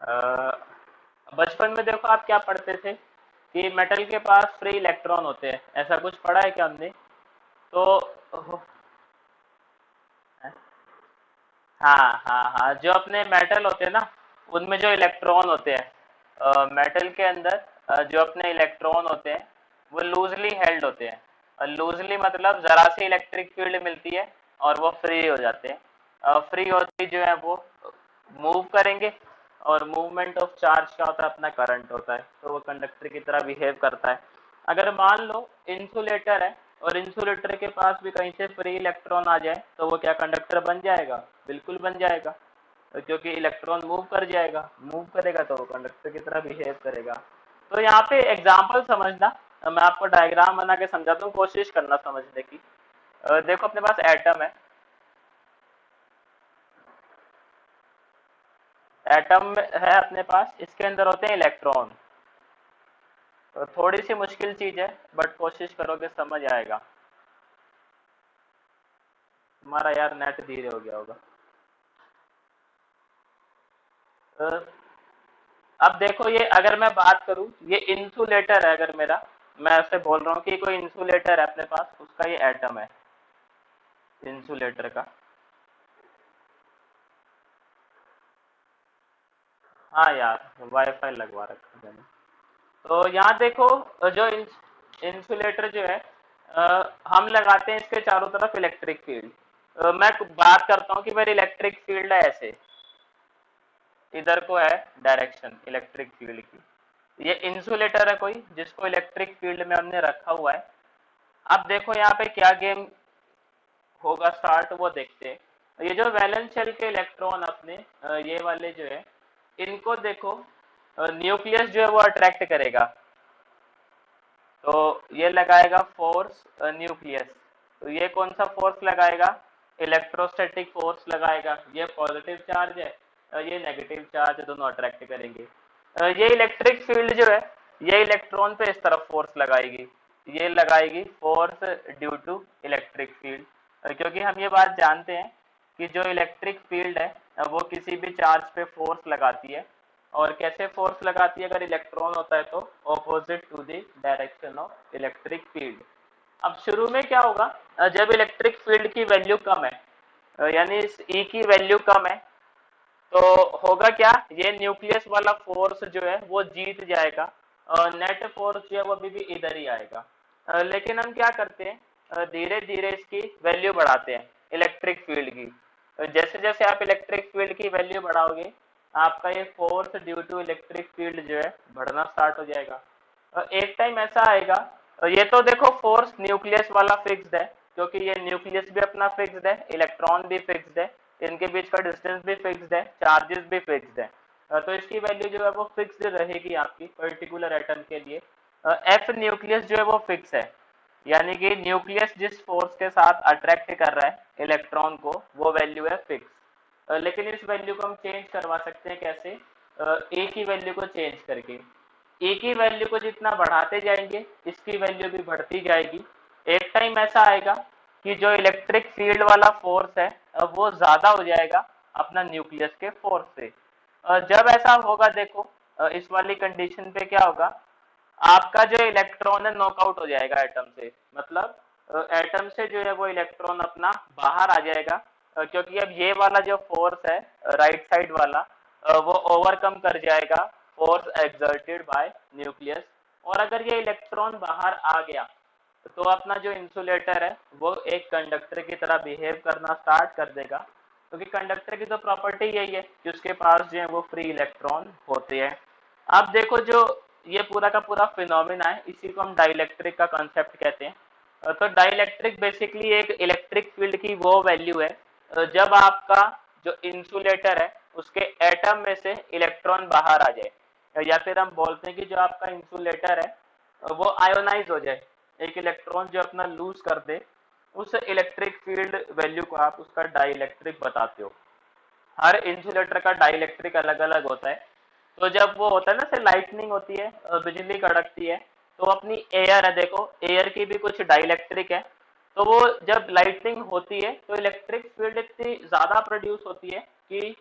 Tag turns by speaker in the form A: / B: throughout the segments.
A: बचपन में देखो आप क्या पढ़ते थे कि मेटल के पास फ्री इलेक्ट्रॉन होते हैं, ऐसा कुछ पढ़ा है क्या हमने? तो हाँ हाँ हाँ, जो अपने मेटल होते हैं ना, उनमें जो इलेक्ट्रॉन होते हैं मेटल के अंदर, जो अपने इलेक्ट्रॉन होते हैं वो लूजली हेल्ड होते हैं। लूजली मतलब जरा सी इलेक्ट्रिक फील्ड मिलती है और वो फ्री हो जाते हैं। फ्री होती जो है वो मूव करेंगे, और मूवमेंट ऑफ चार्ज क्या होता है, अपना करंट होता है, तो वो कंडक्टर की तरह बिहेव करता है। अगर मान लो इंसुलेटर है और इंसुलेटर के पास भी कहीं से फ्री इलेक्ट्रॉन आ जाए, तो वो क्या कंडक्टर बन जाएगा? बिल्कुल बन जाएगा, क्योंकि इलेक्ट्रॉन मूव कर जाएगा, मूव करेगा तो वो कंडक्टर की तरह बिहेव करेगा। तो यहाँ पे एग्जाम्पल समझना, मैं आपको डायग्राम बना के समझाता हूँ, कोशिश करना समझने की। देखो अपने पास एटम है, एटम है अपने पास, इसके अंदर होते हैं इलेक्ट्रॉन। तो थोड़ी सी मुश्किल चीज है, बट कोशिश करोगे समझ आएगा। हमारा यार नेट धीरे हो गया होगा। अ, अब देखो, ये अगर मैं बात करूं, ये इंसुलेटर है, अगर मेरा, मैं ऐसे बोल रहा हूँ कि कोई इंसुलेटर है अपने पास, उसका ये एटम है इंसुलेटर का। हाँ यार, वाईफाई लगवा रखा है मैंने। तो यहाँ देखो, जो इंसुलेटर जो है, हम लगाते हैं इसके चारों तरफ इलेक्ट्रिक फील्ड। मैं बात करता हूँ कि मेरी इलेक्ट्रिक फील्ड है ऐसे, इधर को है डायरेक्शन इलेक्ट्रिक फील्ड की। ये इंसुलेटर है कोई, जिसको इलेक्ट्रिक फील्ड में हमने रखा हुआ है। अब देखो यहाँ पे क्या गेम होगा स्टार्ट, वो देखते हैं। ये जो वैलेंस शेल के इलेक्ट्रॉन अपने, ये वाले जो है, इनको देखो, न्यूक्लियस जो है वो अट्रैक्ट करेगा। तो ये लगाएगा फोर्स न्यूक्लियस। तो ये कौन सा फोर्स लगाएगा? इलेक्ट्रोस्टैटिक फोर्स लगाएगा। ये पॉजिटिव चार्ज है, ये नेगेटिव चार्ज, दोनों अट्रैक्ट करेंगे। ये इलेक्ट्रिक फील्ड जो है, ये इलेक्ट्रॉन पे इस तरफ फोर्स लगाएगी, ये लगाएगी force due to electric field. क्योंकि हम ये बात जानते हैं कि जो इलेक्ट्रिक फील्ड है, वो किसी भी चार्ज पे फोर्स लगाती है। और कैसे फोर्स लगाती है? अगर इलेक्ट्रॉन होता है तो opposite to the direction of electric field. अब शुरू में क्या होगा, जब इलेक्ट्रिक फील्ड की वैल्यू कम है, यानी इस ई की वैल्यू कम है, तो होगा क्या, ये न्यूक्लियस वाला फोर्स जो है वो जीत जाएगा, और नेट फोर्स जो है वो अभी भी इधर ही आएगा। लेकिन हम क्या करते हैं, धीरे धीरे इसकी वैल्यू बढ़ाते हैं इलेक्ट्रिक फील्ड की। जैसे जैसे आप इलेक्ट्रिक फील्ड की वैल्यू बढ़ाओगे, आपका ये force due to electric field जो है बढ़ना स्टार्ट हो जाएगा। एक टाइम ऐसा आएगा, ये तो देखो फोर्स न्यूक्लियस वाला फिक्स्ड है, क्योंकि ये न्यूक्लियस भी अपना फिक्स्ड है, इलेक्ट्रॉन भी फिक्स्ड है, इनके बीच का डिस्टेंस भी फिक्स्ड है, चार्जेस भी फिक्स्ड है। तो इसकी वैल्यू जो है वो फिक्स्ड रहेगी आपकी पर्टिकुलर एटम के लिए। एफ न्यूक्लियस जो है वो फिक्स है, यानी कि न्यूक्लियस जिस फोर्स के साथ अट्रैक्ट कर रहा है इलेक्ट्रॉन को, वो वैल्यू है फिक्स। लेकिन इस वैल्यू को हम चेंज करवा सकते हैं, कैसे? ए की वैल्यू को चेंज करके। ए की वैल्यू को जितना बढ़ाते जाएंगे, इसकी वैल्यू भी बढ़ती जाएगी। एक टाइम ऐसा आएगा कि जो इलेक्ट्रिक फील्ड वाला फोर्स है, वो ज्यादा हो जाएगा अपना न्यूक्लियस के फोर्स से। जब ऐसा होगा देखो, इस वाली कंडीशन पे क्या होगा, आपका जो इलेक्ट्रॉन है नॉकआउट हो जाएगा एटम से, मतलब एटम से जो है वो इलेक्ट्रॉन अपना बाहर आ जाएगा। क्योंकि अब ये वाला जो फोर्स है, राइट साइड वाला, वो ओवरकम कर जाएगा फोर्स एक्सर्टेड बाय न्यूक्लियस। और अगर ये इलेक्ट्रॉन बाहर आ गया, तो अपना जो इंसुलेटर है वो एक कंडक्टर की तरह बिहेव करना स्टार्ट कर देगा। क्योंकि कंडक्टर की तो प्रॉपर्टी यही है कि उसके पास जो है वो फ्री इलेक्ट्रॉन होते हैं। अब देखो, जो ये पूरा का पूरा फिनोमिना है, इसी को हम डाइलेक्ट्रिक का कॉन्सेप्ट कहते हैं। तो डाइलेक्ट्रिक बेसिकली एक इलेक्ट्रिक फील्ड की वो वैल्यू है, जब आपका जो इंसुलेटर है उसके एटम में से इलेक्ट्रॉन बाहर आ जाए, या फिर हम बोलते हैं कि जो आपका इंसुलेटर है वो आयोनाइज हो जाए, एक इलेक्ट्रॉन जो अपना लूज कर दे, उस इलेक्ट्रिक फील्ड वैल्यू को आप उसका डाइलेक्ट्रिक बताते हो। हर इंसुलेटर का डाइलेक्ट्रिक अलग अलग होता है। तो जब वो होता है ना, से लाइटनिंग होती है, बिजली कड़कती है, तो अपनी एयर है, देखो एयर की भी कुछ डाइलेक्ट्रिक है। तो वो जब लाइटनिंग होती है तो इलेक्ट्रिक फील्ड इतनी ज्यादा प्रोड्यूस होती है कि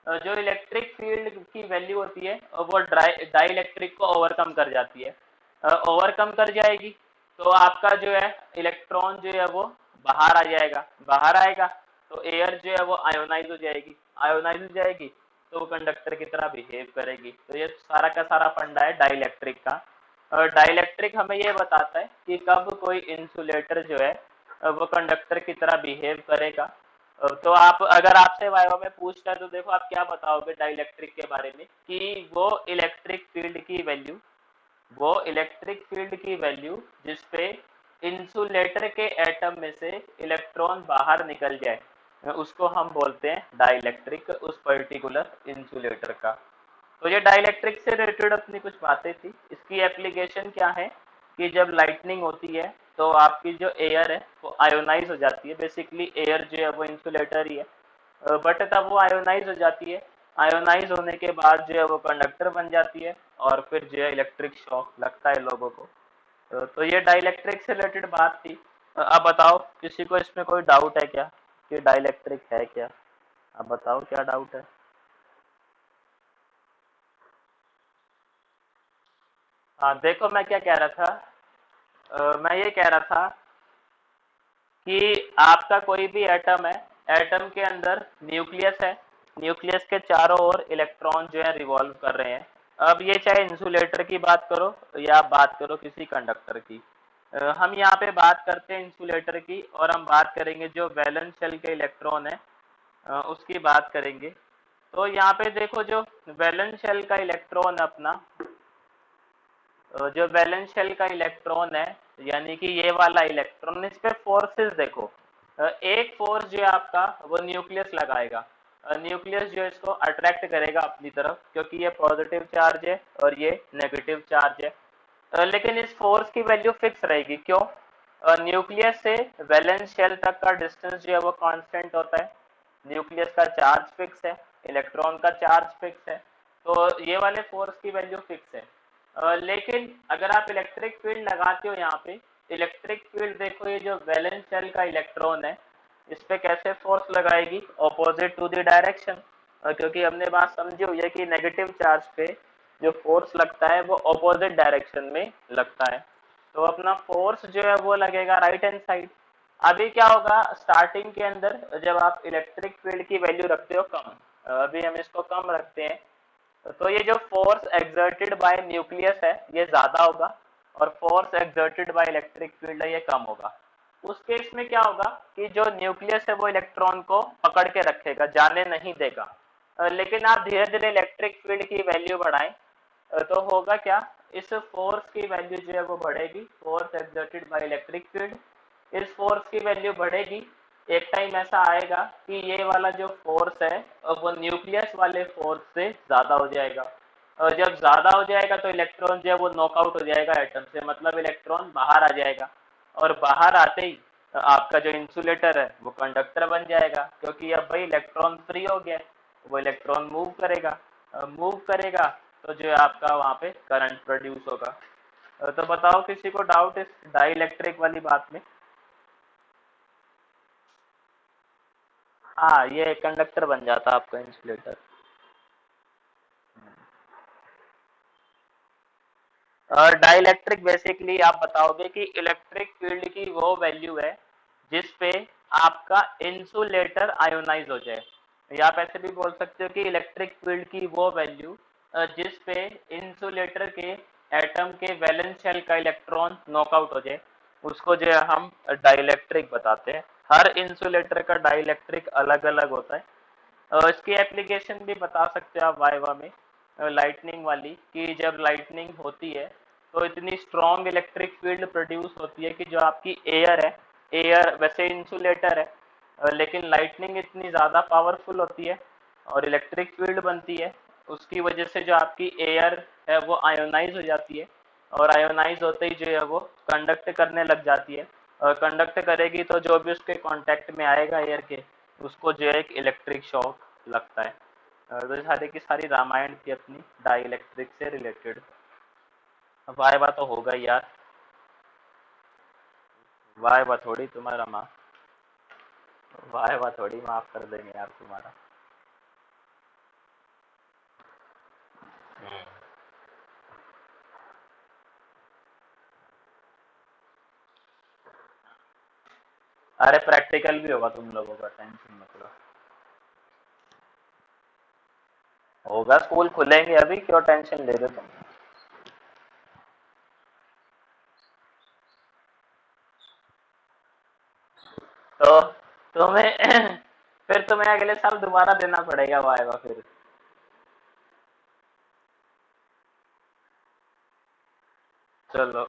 A: जो इलेक्ट्रिक फील्ड की वैल्यू होती है वो डाई इलेक्ट्रिक को ओवरकम कर जाती है, ओवरकम कर जाएगी तो आपका जो है इलेक्ट्रॉन जो है वो बाहर आ जाएगा, बाहर आएगा तो एयर जो है वो आयोनाइज हो जाएगी, आयोनाइज हो जाएगी तो वो कंडक्टर की तरह बिहेव करेगी। तो ये सारा का सारा फंडा है डाइलेक्ट्रिक का। और डाइलेक्ट्रिक हमें ये बताता है कि कब कोई इंसुलेटर जो है वो कंडक्टर की तरह बिहेव करेगा। तो आप अगर आपसे वाइवा में पूछता है तो देखो आप क्या बताओगे डाइलेक्ट्रिक के बारे में कि वो इलेक्ट्रिक फील्ड की वैल्यू जिसपे इंसुलेटर के एटम में से इलेक्ट्रॉन बाहर निकल जाए उसको हम बोलते हैं डाइलेक्ट्रिक, उस पर्टिकुलर इंसुलेटर का। तो ये डाइलेक्ट्रिक से रिलेटेड अपनी कुछ बातें थी। इसकी एप्लीकेशन क्या है कि जब लाइटनिंग होती है तो आपकी जो एयर है वो आयोनाइज हो जाती है, बेसिकली एयर जो है वो इंसुलेटर ही है, बट तब वो आयोनाइज हो जाती है, आयोनाइज होने के बाद जो है वो कंडक्टर बन जाती है और फिर जो है इलेक्ट्रिक शॉक लगता है लोगों को। तो ये डाइलेक्ट्रिक से रिलेटेड बात थी। अब बताओ किसी को इसमें कोई डाउट है क्या कि डाइलेक्ट्रिक है क्या? अब बताओ क्या डाउट है। हाँ देखो मैं क्या कह रहा था, मैं ये कह रहा था कि आपका कोई भी एटम है, एटम के अंदर न्यूक्लियस है, न्यूक्लियस के चारों ओर इलेक्ट्रॉन जो है रिवॉल्व कर रहे हैं। अब ये चाहे इंसुलेटर की बात करो या बात करो किसी कंडक्टर की, हम यहाँ पे बात करते हैं इंसुलेटर की और हम बात करेंगे जो वैलेंस शेल के इलेक्ट्रॉन है उसकी बात करेंगे। तो यहाँ पे देखो जो वैलेंस शेल का इलेक्ट्रॉन है अपना, जो वैलेंस शेल का इलेक्ट्रॉन है यानी कि ये वाला इलेक्ट्रॉन, इस पे फोर्सेस देखो, एक फोर्स जो है आपका वो न्यूक्लियस लगाएगा, न्यूक्लियस जो है इसको अट्रैक्ट करेगा अपनी तरफ क्योंकि ये पॉजिटिव चार्ज है और ये नेगेटिव चार्ज है। लेकिन इस फोर्स की वैल्यू फिक्स रहेगी, क्यों? न्यूक्लियस से वैलेंस शेल तक का डिस्टेंस जो है वो कांस्टेंट होता है, न्यूक्लियस का चार्ज फिक्स है, इलेक्ट्रॉन का चार्ज फिक्स है, तो ये वाले फोर्स की वैल्यू फिक्स है। लेकिन अगर आप इलेक्ट्रिक फील्ड लगाते हो यहाँ पे, इलेक्ट्रिक फील्ड देखो ये जो वैलेंस शेल का इलेक्ट्रॉन है इस पे कैसे फोर्स लगाएगी, ऑपोजिट टू द डायरेक्शन, क्योंकि हमने बात समझी हुई है कि नेगेटिव चार्ज पे जो फोर्स लगता है वो ऑपोजिट डायरेक्शन में लगता है, तो अपना फोर्स जो है वो लगेगा राइट हैंड साइड। अभी क्या होगा स्टार्टिंग के अंदर जब आप इलेक्ट्रिक फील्ड की वैल्यू रखते हो कम, अभी हम इसको कम रखते हैं, तो ये जो फोर्स एक्सर्टेड बाय न्यूक्लियस है ये ज्यादा होगा और force exerted by electric field है ये कम होगा। उस केस में क्या होगा कि जो न्यूक्लियस है वो इलेक्ट्रॉन को पकड़ के रखेगा, जाने नहीं देगा। लेकिन आप धीरे धीरे इलेक्ट्रिक फील्ड की वैल्यू बढ़ाएं तो होगा क्या, इस फोर्स की वैल्यू जो है वो बढ़ेगी, force exerted by electric field, इस फोर्स की वैल्यू बढ़ेगी। एक टाइम ऐसा आएगा कि ये वाला जो फोर्स है वो न्यूक्लियस वाले फोर्स से ज्यादा हो जाएगा, और जब ज्यादा हो जाएगा तो इलेक्ट्रॉन जो है वो नॉकआउट हो जाएगा एटम से, मतलब इलेक्ट्रॉन बाहर आ जाएगा, और बाहर आते ही आपका जो इंसुलेटर है वो कंडक्टर बन जाएगा क्योंकि अब भाई इलेक्ट्रॉन फ्री हो गया, वो इलेक्ट्रॉन मूव करेगा, मूव करेगा तो जो है आपका वहाँ पे करंट प्रोड्यूस होगा। तो बताओ किसी को डाउट इस डाइलेक्ट्रिक वाली बात में? हाँ ये कंडक्टर बन जाता आपका इंसुलेटर। और डाइलेक्ट्रिक बेसिकली आप बताओगे कि इलेक्ट्रिक फील्ड की वो वैल्यू है जिस पे आपका इंसुलेटर आयोनाइज हो जाए, या आप ऐसे भी बोल सकते हो कि इलेक्ट्रिक फील्ड की वो वैल्यू जिस पे इंसुलेटर के एटम के वैलेंस शेल का इलेक्ट्रॉन नॉकआउट हो जाए उसको जो है हम डाइलेक्ट्रिक बताते हैं। हर इंसुलेटर का डाइलेक्ट्रिक अलग अलग होता है। इसकी एप्लीकेशन भी बता सकते हो आप वाइवा में, लाइटनिंग वाली, कि जब लाइटनिंग होती है तो इतनी स्ट्रॉन्ग इलेक्ट्रिक फील्ड प्रोड्यूस होती है कि जो आपकी एयर है, एयर वैसे इंसुलेटर है लेकिन लाइटनिंग इतनी ज़्यादा पावरफुल होती है और इलेक्ट्रिक फील्ड बनती है, उसकी वजह से जो आपकी एयर है वो आयोनाइज हो जाती है, और आयोनाइज होते ही जो है वो कंडक्ट करने लग जाती है, और कंडक्ट करेगी तो जो भी उसके कांटेक्ट में आएगा एयर के उसको जो है एक इलेक्ट्रिक शॉक लगता है। तो ये सारी की सारी रामायण थी अपनी डाई इलेक्ट्रिक से रिलेटेड। वाह वाह तो होगा ही यार, वाह वाह थोड़ी तुम्हारा माफ, वाह वाह थोड़ी माफ कर देंगे यार तुम्हारा। अरे प्रैक्टिकल भी होगा तुम लोगों का, टेंशन मत लो। होगा, स्कूल खुलेंगे अभी, क्यों टेंशन ले रहे हो तुम। तो तुम्हें फिर तुम्हें अगले साल दोबारा देना पड़ेगा वाइवा फिर। चलो।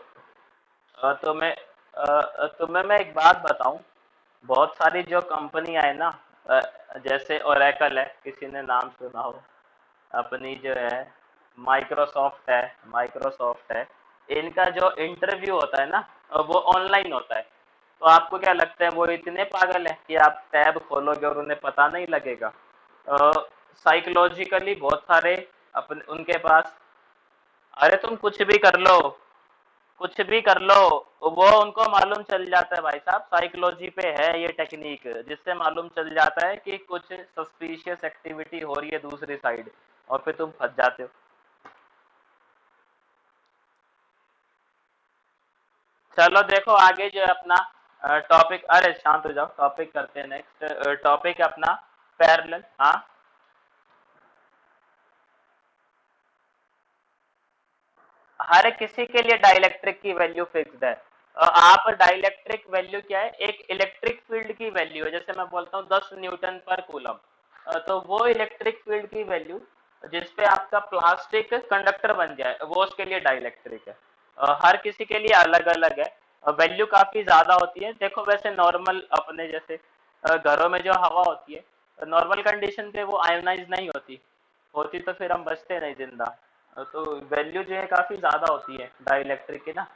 A: तुम्हें मैं एक बात बताऊं। बहुत सारी जो कंपनियां है ना, अ, जैसे ओरेकल है, किसी ने नाम सुना हो। अपनी जो है माइक्रोसॉफ्ट है, माइक्रोसॉफ्ट है। इनका जो इंटरव्यू होता है ना, वो ऑनलाइन होता है। तो आपको क्या लगता है वो इतने पागल है कि आप टैब खोलोगे और उन्हें पता नहीं लगेगा? साइकोलॉजिकली बहुत सारे अपने उनके पास। अरे तुम कुछ भी कर लो, कुछ भी कर लो, वो उनको मालूम चल जाता है भाई साहब। साइकोलॉजी पे है ये टेक्निक, जिससे मालूम चल जाता है कि कुछ सस्पिशियस एक्टिविटी हो रही है दूसरी साइड, और फिर तुम फंस जाते हो। चलो देखो आगे जो है अपना टॉपिक, अरे शांत हो जाओ, टॉपिक करते हैं नेक्स्ट। टॉपिक अपना पैरेलल। हाँ, हर किसी के लिए डाइलेक्ट्रिक की वैल्यू फिक्स्ड है। आप डाइलेक्ट्रिक वैल्यू क्या है, एक इलेक्ट्रिक फील्ड की वैल्यू है। जैसे मैं बोलता हूँ 10 न्यूटन पर कूलम, तो वो इलेक्ट्रिक फील्ड की वैल्यू जिसपे आपका प्लास्टिक कंडक्टर बन जाए, वो उसके लिए डाइलेक्ट्रिक है। हर किसी के लिए अलग अलग है। वैल्यू काफी ज्यादा होती है। देखो वैसे नॉर्मल अपने जैसे घरों में जो हवा होती है, नॉर्मल कंडीशन पे वो आयोनाइज नहीं होती, होती तो फिर हम बचते नहीं जिंदा। तो वैल्यू जो है काफी ज्यादा होती है डाइलेक्ट्रिक की ना।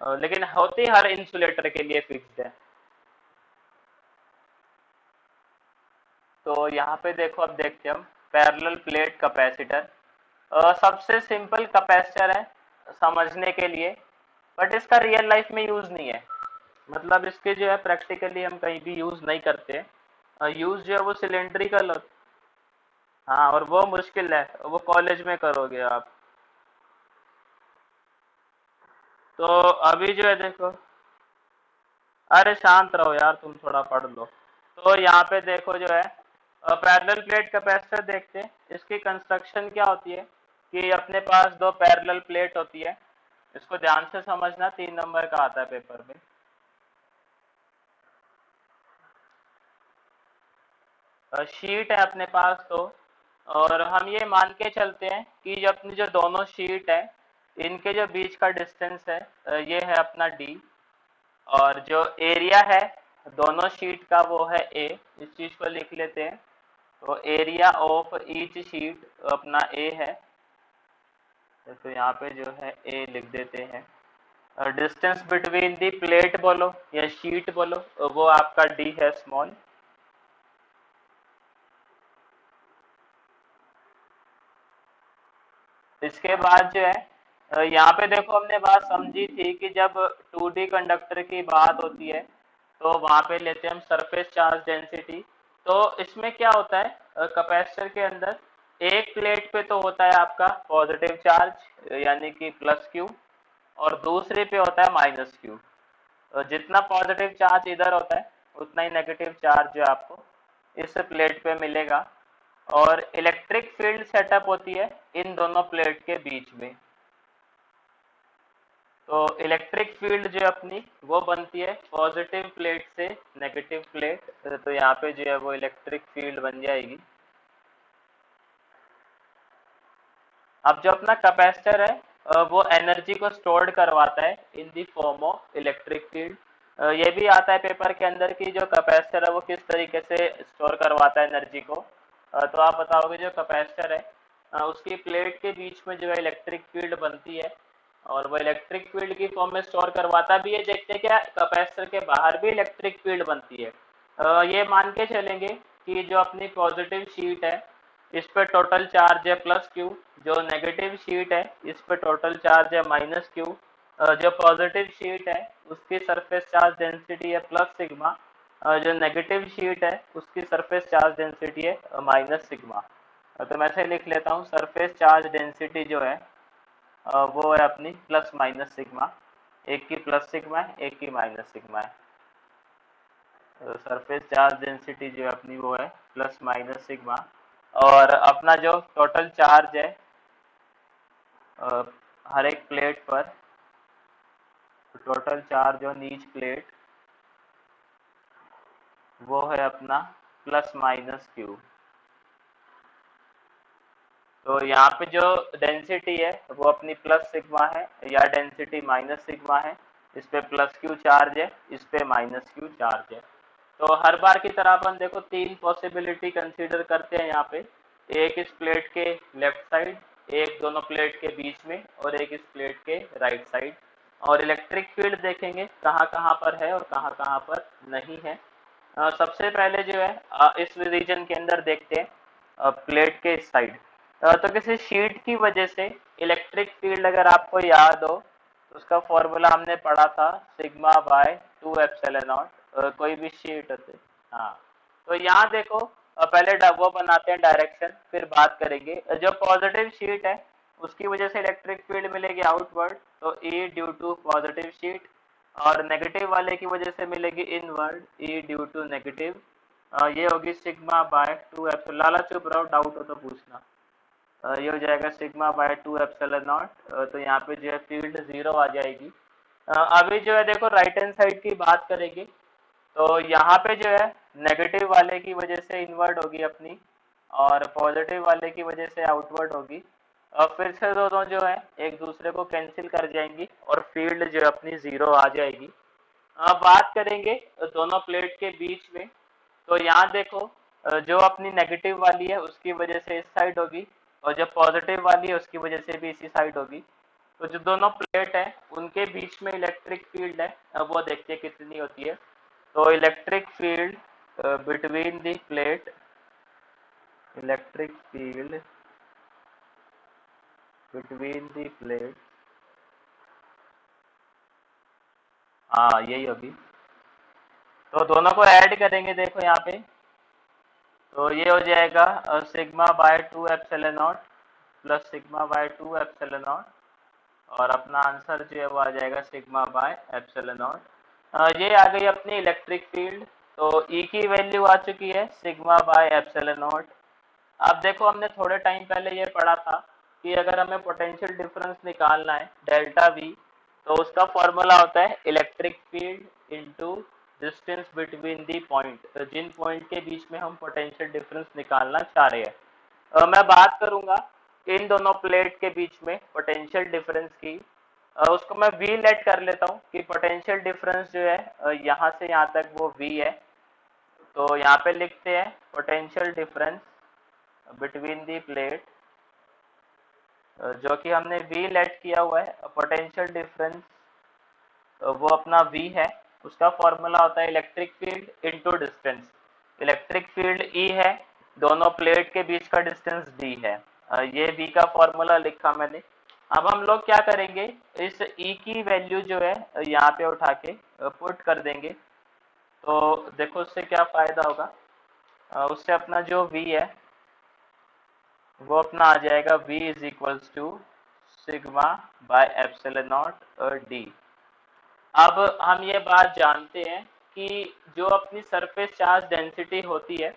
A: लेकिन होती हर इंसुलेटर के लिए फिक्स्ड है। तो यहाँ पे देखो, अब देखते हैं हम पैरेलल प्लेट कैपेसिटर। सबसे सिंपल कैपेसिटर है समझने के लिए, बट इसका रियल लाइफ में यूज नहीं है। मतलब इसके जो है प्रैक्टिकली हम कहीं भी यूज नहीं करते। यूज जो है वो सिलेंड्रिकल। हाँ, और वो मुश्किल है, वो कॉलेज में करोगे आप। तो अभी जो है देखो, अरे शांत रहो यार, तुम थोड़ा पढ़ लो। तो यहाँ पे देखो जो है पैरेलल प्लेट कैपेसिटर देखते हैं। इसकी कंस्ट्रक्शन क्या होती है कि अपने पास दो पैरेलल प्लेट होती है। इसको ध्यान से समझना, 3 नंबर का आता है पेपर में। शीट है अपने पास तो, और हम ये मान के चलते हैं कि जो अपनी जो दोनों शीट है, इनके जो बीच का डिस्टेंस है ये है अपना डी। और जो एरिया है दोनों शीट का वो है ए। इस चीज को लिख लेते हैं। तो एरिया ऑफ ईच शीट अपना ए है। तो यहाँ पे जो है ए लिख देते हैं। और डिस्टेंस बिटवीन दी प्लेट बोलो या शीट बोलो, वो आपका डी है, स्मॉल। इसके बाद जो है यहाँ पे देखो हमने बात समझी थी कि जब 2D कंडक्टर की बात होती है तो वहां पे लेते हैं हम सरफेस चार्ज डेंसिटी। तो इसमें क्या होता है, कैपेसिटर के अंदर एक प्लेट पे तो होता है आपका पॉजिटिव चार्ज यानी कि प्लस क्यू, और दूसरे पे होता है माइनस क्यू। जितना पॉजिटिव चार्ज इधर होता है उतना ही नेगेटिव चार्ज जो आपको इस प्लेट पे मिलेगा। और इलेक्ट्रिक फील्ड सेटअप होती है इन दोनों प्लेट के बीच में। तो इलेक्ट्रिक फील्ड जो अपनी वो बनती है पॉजिटिव प्लेट से नेगेटिव प्लेट। तो यहाँ पे जो है वो इलेक्ट्रिक फील्ड बन जाएगी। अब जो अपना कैपेसिटर है वो एनर्जी को स्टोर्ड करवाता है in the form of electric field. ये भी आता है पेपर के अंदर कि जो कैपेसिटर है वो किस तरीके से स्टोर करवाता है एनर्जी को। तो आप बताओगे जो कैपेसिटर है उसकी प्लेट के बीच में जो है इलेक्ट्रिक फील्ड बनती है, और वो इलेक्ट्रिक फील्ड की फॉर्म में स्टोर करवाता भी है। देखते हैं क्या कैपेसिटर के बाहर भी इलेक्ट्रिक फील्ड बनती है। ये मान के चलेंगे कि जो अपनी पॉजिटिव शीट है इस पे टोटल चार्ज है प्लस क्यू, जो नेगेटिव शीट है इस पे टोटल चार्ज है माइनस क्यू। जो पॉजिटिव शीट है उसकी सरफेस चार्ज डेंसिटी है प्लस सिग्मा, जो नेगेटिव शीट है उसकी सरफेस चार्ज डेंसिटी है माइनस सिग्मा। तो मैं ऐसे लिख लेता हूँ, सरफेस चार्ज डेंसिटी जो है वो है अपनी प्लस माइनस सिग्मा। एक की प्लस सिग्मा है, एक की माइनस सिग्मा है। सरफेस चार्ज डेंसिटी जो है अपनी वो है प्लस माइनस सिग्मा, और अपना जो टोटल चार्ज है अ, हर एक प्लेट पर, total charge on each plate वो है अपना प्लस माइनस क्यू। तो यहाँ पे जो डेंसिटी है वो अपनी प्लस सिग्मा है, या डेंसिटी माइनस सिग्मा है, इस पे प्लस क्यू चार्ज है, इस पे माइनस क्यू चार्ज है। तो हर बार की तरह अपन देखो तीन पॉसिबिलिटी कंसीडर करते हैं यहाँ पे, एक इस प्लेट के लेफ्ट साइड, एक दोनों प्लेट के बीच में, और एक इस प्लेट के राइट साइड। और इलेक्ट्रिक फील्ड देखेंगे कहाँ कहाँ पर है और कहाँ कहाँ पर नहीं है। सबसे पहले जो है इस रीजन के अंदर देखते हैं प्लेट के इस साइड। तो किसी शीट की वजह से इलेक्ट्रिक फील्ड अगर आपको याद हो तो उसका फॉर्मूला हमने पढ़ा था सिग्मा बाय 2 एप्सिलॉन नॉट, कोई भी शीट होती। हाँ, तो यहाँ देखो पहले वो बनाते हैं डायरेक्शन, फिर बात करेंगे। जो पॉजिटिव शीट है उसकी वजह से इलेक्ट्रिक फील्ड मिलेगी आउटवर्ड, तो E due to positive sheet, और नेगेटिव वाले की वजह से मिलेगी inward, E due to negative. ये होगी सिग्मा बाय 2 एप्सिलॉन। लाला चुप रहो, डाउट हो तो पूछना। ये हो जाएगा सिग्मा बाय 2 एप्सिलॉन नॉट। तो यहाँ पे जो है फील्ड जीरो आ जाएगी। अभी जो है देखो राइट हैंड साइड की बात करेंगे, तो यहाँ पे जो है नेगेटिव वाले की वजह से इनवर्ड होगी अपनी, और पॉजिटिव वाले की वजह से आउटवर्ड होगी। और फिर से दोनों जो है एक दूसरे को कैंसिल कर जाएंगी और फील्ड जो है अपनी जीरो आ जाएगी। अब बात करेंगे दोनों प्लेट के बीच में, तो यहाँ देखो जो अपनी नेगेटिव वाली है उसकी वजह से इस साइड होगी, और जो पॉजिटिव वाली है उसकी वजह से भी इसी साइड होगी। तो जो दोनों प्लेट है उनके बीच में इलेक्ट्रिक फील्ड है, अब वो देखते हैं कितनी होती है। तो electric field between the plate, electric field between the plate, हाँ यही होगी। तो दोनों को ऐड करेंगे देखो यहाँ पे, तो ये हो जाएगा sigma bye 2 epsilon not plus sigma bye 2 epsilon not, और अपना आंसर जो है वो आ जाएगा सिग्मा बाय एप्सिलॉन नॉट। ये आ गई अपनी इलेक्ट्रिक फील्ड। तो ई की वैल्यू आ चुकी है सिग्मा बाय एप्सिलॉन नॉट। अब देखो हमने थोड़े टाइम पहले ये पढ़ा था कि अगर हमें पोटेंशियल डिफरेंस निकालना है डेल्टा वी, तो उसका फॉर्मूला होता है electric field into distance between the point, तो जिन पॉइंट के बीच में हम पोटेंशियल डिफरेंस निकालना चाह रहे हैं। मैं बात करूंगा इन दोनों प्लेट के बीच में पोटेंशियल डिफरेंस की। उसको मैं वी लेट कर लेता हूँ कि पोटेंशियल डिफरेंस जो है यहाँ से यहाँ तक वो वी है। तो यहाँ पे लिखते हैं potential difference between the plate, जो कि हमने वी लेट किया हुआ है। पोटेंशियल डिफरेंस वो अपना वी है, उसका फॉर्मूला होता है electric field into distance. Electric field E है, दोनों प्लेट के बीच का डिस्टेंस डी है। ये वी का फॉर्मूला लिखा मैंने। अब हम लोग क्या करेंगे, इस ई की वैल्यू जो है यहाँ पे उठा के पुट कर देंगे। तो देखो उससे क्या फायदा होगा, उससे अपना जो वी है वो अपना आ जाएगा v is equals to sigma by epsilon naught D. अब हम ये बात जानते हैं कि जो अपनी सरफेस चार्ज डेंसिटी होती है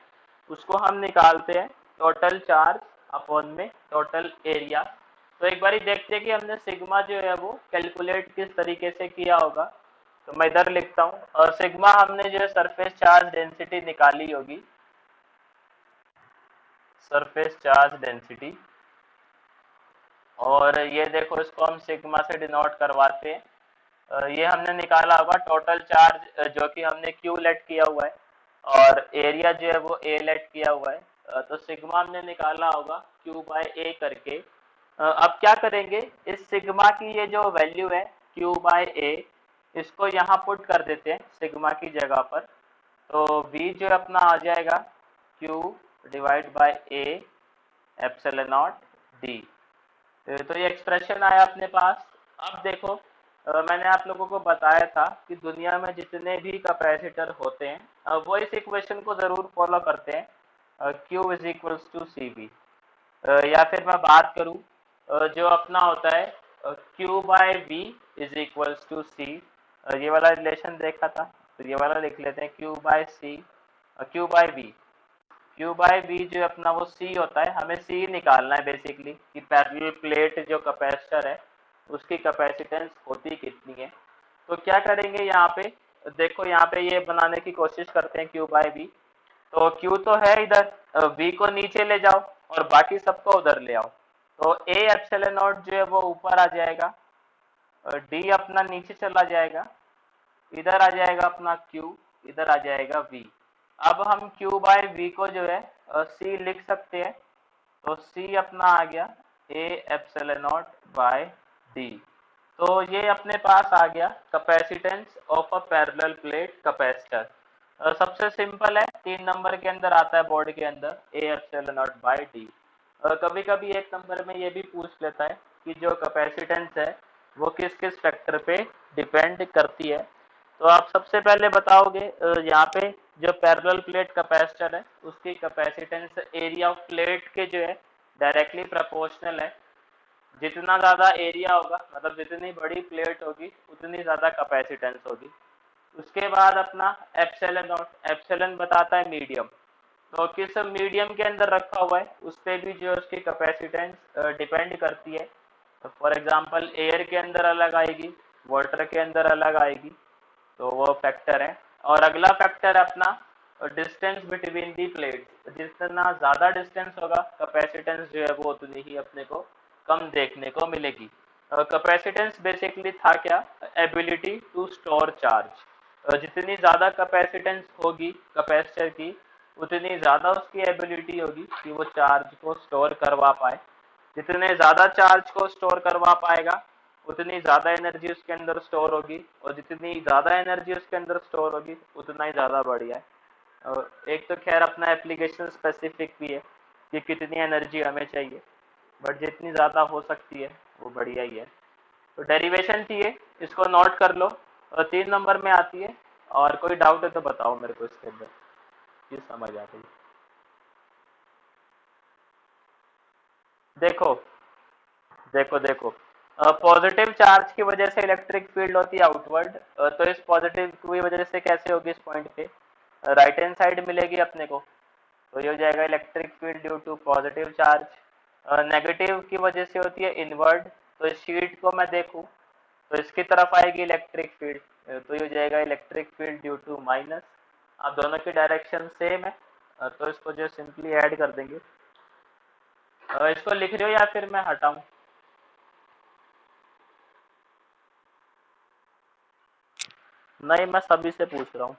A: उसको हम निकालते हैं टोटल चार्ज अपॉन में टोटल एरिया। तो एक बारी देखते हैं कि हमने सिग्मा जो है वो कैलकुलेट किस तरीके से किया होगा। तो मैं इधर लिखता हूँ, और सिग्मा हमने जो है सरफेस चार्ज डेंसिटी निकाली होगी, सरफेस चार्ज डेंसिटी। और ये देखो इसको हम सिग्मा से डिनोट करवाते हैं। ये हमने निकाला होगा टोटल चार्ज जो कि हमने क्यू लेट किया हुआ है, और एरिया जो है वो ए लेट किया हुआ है। तो सिग्मा हमने निकाला होगा क्यू बाय ए करके। अब क्या करेंगे, इस सिग्मा की ये जो वैल्यू है क्यू बाय ए, इसको यहाँ पुट कर देते हैं सिग्मा की जगह पर। तो v जो अपना आ जाएगा q divide by A epsilon naught D. तो ये एक्सप्रेशन आया अपने पास। अब देखो मैंने आप लोगों को बताया था कि दुनिया में जितने भी कैपेसिटर होते हैं वो इस इक्वेशन को ज़रूर फॉलो करते हैं, Q is equals to C V. या फिर मैं बात करूँ जो अपना होता है Q by V is equals to C, ये वाला रिलेशन देखा था। तो ये वाला लिख लेते हैं Q by C, Q by V. Q by V जो अपना वो सी होता है, हमें सी निकालना है बेसिकली कि पैरेलल प्लेट जो कैपेसिटर है उसकी कैपेसिटेंस होती कितनी है। तो क्या करेंगे यहाँ पे, देखो यहाँ पे ये बनाने की कोशिश करते हैं क्यू बाय वी। तो क्यू तो है इधर, वी को नीचे ले जाओ और बाकी सबको उधर ले आओ। तो ए एप्सिलॉन नॉट जो है वो ऊपर आ जाएगा, डी अपना नीचे चला जाएगा, इधर आ जाएगा अपना क्यू, इधर आ जाएगा वी। अब हम क्यू बाय वी को जो है सी लिख सकते हैं। तो सी अपना आ गया A epsilon not by D. तो ये अपने पास आ गया capacitance of a parallel plate capacitor. सबसे सिंपल है, 3 नंबर के अंदर आता है बोर्ड के अंदर, A epsilon not by D. कभी कभी 1 नंबर में ये भी पूछ लेता है कि जो कैपेसिटेंस है वो किस किस फैक्टर पे डिपेंड करती है। तो आप सबसे पहले बताओगे यहाँ पे जो पैरेलल प्लेट कैपेसिटर है उसकी कैपेसिटेंस एरिया ऑफ प्लेट के जो है डायरेक्टली प्रोपोर्शनल है। जितना ज्यादा एरिया होगा मतलब जितनी बड़ी प्लेट होगी उतनी ज्यादा कैपेसिटेंस होगी। उसके बाद अपना एप्सिलॉन नॉट, एप्सिलॉन बताता है मीडियम। तो किस मीडियम के अंदर रखा हुआ है उस पर भी जो उसकी कैपेसिटेंस डिपेंड करती है। तो फॉर एग्जांपल एयर के अंदर अलग आएगी, वाटर के अंदर अलग आएगी, तो वो फैक्टर है। और अगला फैक्टर है अपना डिस्टेंस बिटवीन दी प्लेट। जितना ज़्यादा डिस्टेंस होगा कैपेसिटेंस जो है वो उतनी ही अपने को कम देखने को मिलेगी। कैपेसिटेंस बेसिकली था क्या, एबिलिटी टू स्टोर चार्ज। जितनी ज़्यादा कैपेसिटेंस होगी कैपेसिटर की उतनी ज़्यादा उसकी एबिलिटी होगी कि वो चार्ज को स्टोर करवा पाए। जितने ज़्यादा चार्ज को स्टोर करवा पाएगा उतनी ज़्यादा एनर्जी उसके अंदर स्टोर होगी, और जितनी ज़्यादा एनर्जी उसके अंदर स्टोर होगी उतना ही ज़्यादा बढ़िया है। और एक तो खैर अपना एप्लीकेशन स्पेसिफिक भी है कि कितनी एनर्जी हमें चाहिए, बट जितनी ज़्यादा हो सकती है वो बढ़िया ही है। तो डेरिवेशन थी ये, इसको नोट कर लो, और 3 नंबर में आती है। और कोई डाउट है तो बताओ मेरे को इसके अंदर, चीज समझ आ गई। देखो देखो देखो, पॉजिटिव चार्ज की वजह से इलेक्ट्रिक फील्ड होती है आउटवर्ड। तो इस पॉजिटिव की वजह से कैसे होगी, इस पॉइंट पे राइट हैंड साइड मिलेगी अपने को। तो ये हो जाएगा electric field due to positive charge. Negative की वजह से होती है इनवर्ड। तो इस शीट को मैं देखूं तो इसकी तरफ आएगी इलेक्ट्रिक फील्ड, तो ये हो जाएगा electric field due to minus. अब दोनों की डायरेक्शन सेम है, तो इसको जो सिंपली ऐड कर देंगे। इसको लिख रहे हो या फिर मैं हटाऊं? नहीं, मैं सभी से पूछ रहा हूँ।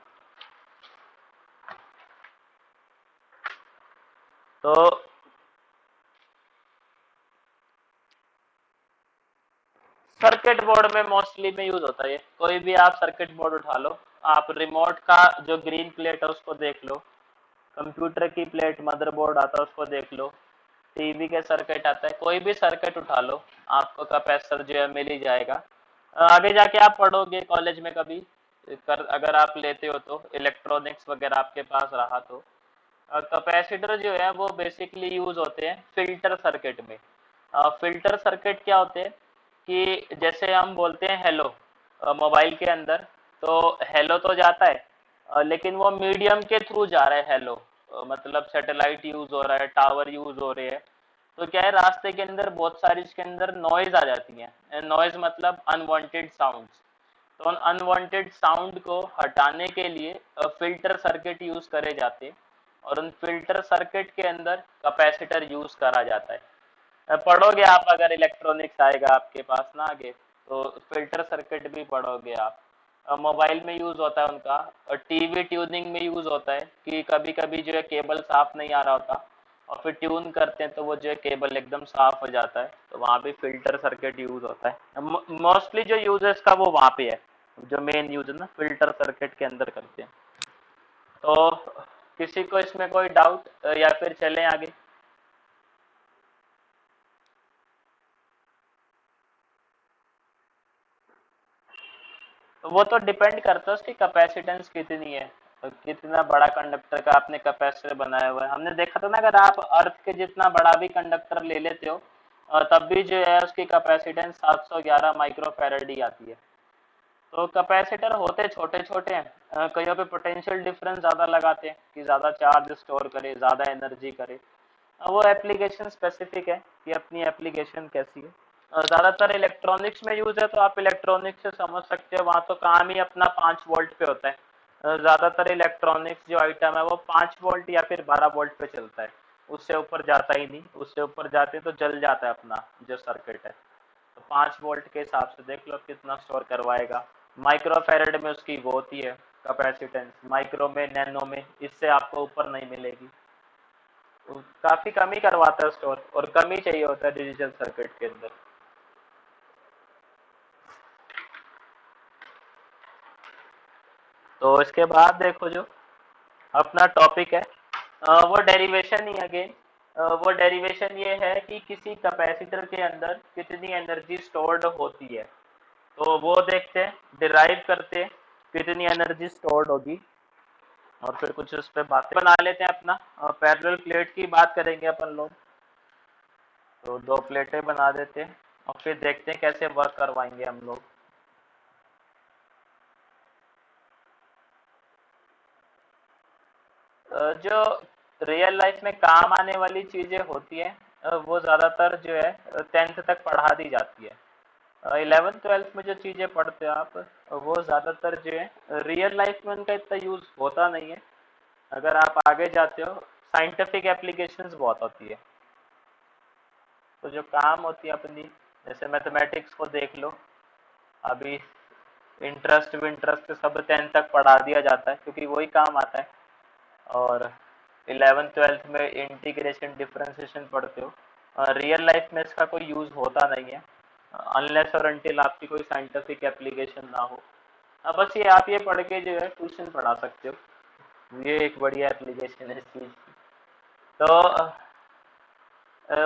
A: तो सर्किट बोर्ड में मोस्टली में यूज होता है ये। कोई भी आप सर्किट बोर्ड उठा लो, आप रिमोट का जो ग्रीन प्लेट है उसको देख लो, कंप्यूटर की प्लेट मदरबोर्ड आता है उसको देख लो, टीवी के सर्किट आता है, कोई भी सर्किट उठा लो आपको कैपेसिटर जो है मिल ही जाएगा। आगे जाके आप पढ़ोगे कॉलेज में कभी, अगर आप लेते हो तो इलेक्ट्रॉनिक्स वगैरह आपके पास रहा तो कैपेसिटर जो है वो बेसिकली यूज होते हैं फिल्टर सर्किट में। फिल्टर सर्किट क्या होते हैं कि जैसे हम बोलते हैं हेलो मोबाइल के अंदर, तो हेलो तो जाता है, लेकिन वो मीडियम के थ्रू जा रहा है हेलो, मतलब सैटेलाइट यूज हो रहा है, टावर यूज हो रहे हैं। तो क्या है, रास्ते के अंदर बहुत सारी इसके अंदर नॉइज आ जाती है, नॉइज मतलब अनवांटेड साउंड्स। तो उन अनवांटेड साउंड को हटाने के लिए फिल्टर सर्किट यूज करे जाते हैं, और उन फिल्टर सर्किट के अंदर कैपेसिटर यूज करा जाता है। पढ़ोगे आप, अगर इलेक्ट्रॉनिक्स आएगा आपके पास ना आगे, तो फिल्टर सर्किट भी पढ़ोगे आप। मोबाइल में यूज होता है उनका, और टीवी ट्यूनिंग में यूज होता है कि कभी कभी जो है केबल साफ नहीं आ रहा होता, और फिर ट्यून करते हैं तो वो जो है केबल एकदम साफ हो जाता है, तो वहाँ भी फिल्टर सर्किट यूज होता है। मोस्टली जो यूज है इसका वो वहाँ पे है, जो मेन यूज है ना फिल्टर सर्किट के अंदर करते हैं। तो किसी को इसमें कोई डाउट या फिर चलें आगे? तो वो तो डिपेंड करता है उसकी कैपेसिटेंस कितनी है, और कितना बड़ा कंडक्टर का आपने कैपेसिटर बनाया हुआ है। हमने देखा था ना, अगर आप अर्थ के जितना बड़ा भी कंडक्टर ले लेते हो तब भी जो है उसकी कैपेसिटेंस 711 माइक्रोफैराड ही आती है। तो कैपेसिटर होते छोटे छोटे हैं, कईयों पे पोटेंशियल डिफरेंस ज़्यादा लगाते हैं कि ज़्यादा चार्ज स्टोर करे, ज़्यादा एनर्जी करे। वो एप्लीकेशन स्पेसिफिक है कि अपनी एप्लीकेशन कैसी है। ज़्यादातर इलेक्ट्रॉनिक्स में यूज़ है, तो आप इलेक्ट्रॉनिक्स से समझ सकते हो, वहाँ तो काम ही अपना 5 वोल्ट पे होता है। ज़्यादातर इलेक्ट्रॉनिक्स जो आइटम है वो 5 वोल्ट या फिर 12 वोल्ट पे चलता है, उससे ऊपर जाता ही नहीं। उससे ऊपर जाते तो जल जाता है अपना जो सर्किट है। तो 5 वोल्ट के हिसाब से देख लो कितना स्टोर करवाएगा। माइक्रो फैरेड में उसकी वो होती है कैपेसिटेंस, माइक्रो में, नैनो में, इससे आपको ऊपर नहीं मिलेगी। तो काफी कम ही करवाता है स्टोर, और कम ही चाहिए होता है डिजिटल सर्किट के अंदर। तो इसके बाद देखो जो अपना टॉपिक है, वो डेरिवेशन ही अगेन, वो डेरिवेशन ये है कि किसी कैपेसिटर के अंदर कितनी एनर्जी स्टोर्ड होती है। तो वो देखते हैं, डिराइव करते हैं कितनी एनर्जी स्टोर्ड होगी, और फिर कुछ उस पर बातें बना लेते हैं अपना। पैरेलल प्लेट की बात करेंगे अपन लोग। तो 2 प्लेटें बना देते हैं और फिर देखते हैं कैसे वर्क करवाएंगे हम लोग। जो रियल लाइफ में काम आने वाली चीजें होती है, वो ज्यादातर जो है 10th तक पढ़ा दी जाती है। 11th 12th में जो चीजें पढ़ते हो आप, वो ज्यादातर जो है रियल लाइफ में उनका इतना यूज होता नहीं है। अगर आप आगे जाते हो, साइंटिफिक एप्लीकेशंस बहुत होती है। तो जो काम होती है अपनी, जैसे मैथमेटिक्स को देख लो, अभी इंटरेस्ट विंटरेस्ट सब 10th तक पढ़ा दिया जाता है क्योंकि वही काम आता है। और 11th 12th में इंटीग्रेशन डिफरेंशिएशन पढ़ते हो। रियल लाइफ में इसका कोई यूज़ होता नहीं है, अनलेस और अनटिल आपकी कोई साइंटिफिक एप्लीकेशन ना हो। बस ये आप ये पढ़ के जो है ट्यूशन पढ़ा सकते हो, ये एक बढ़िया एप्लीकेशन है इस चीज़ की। तो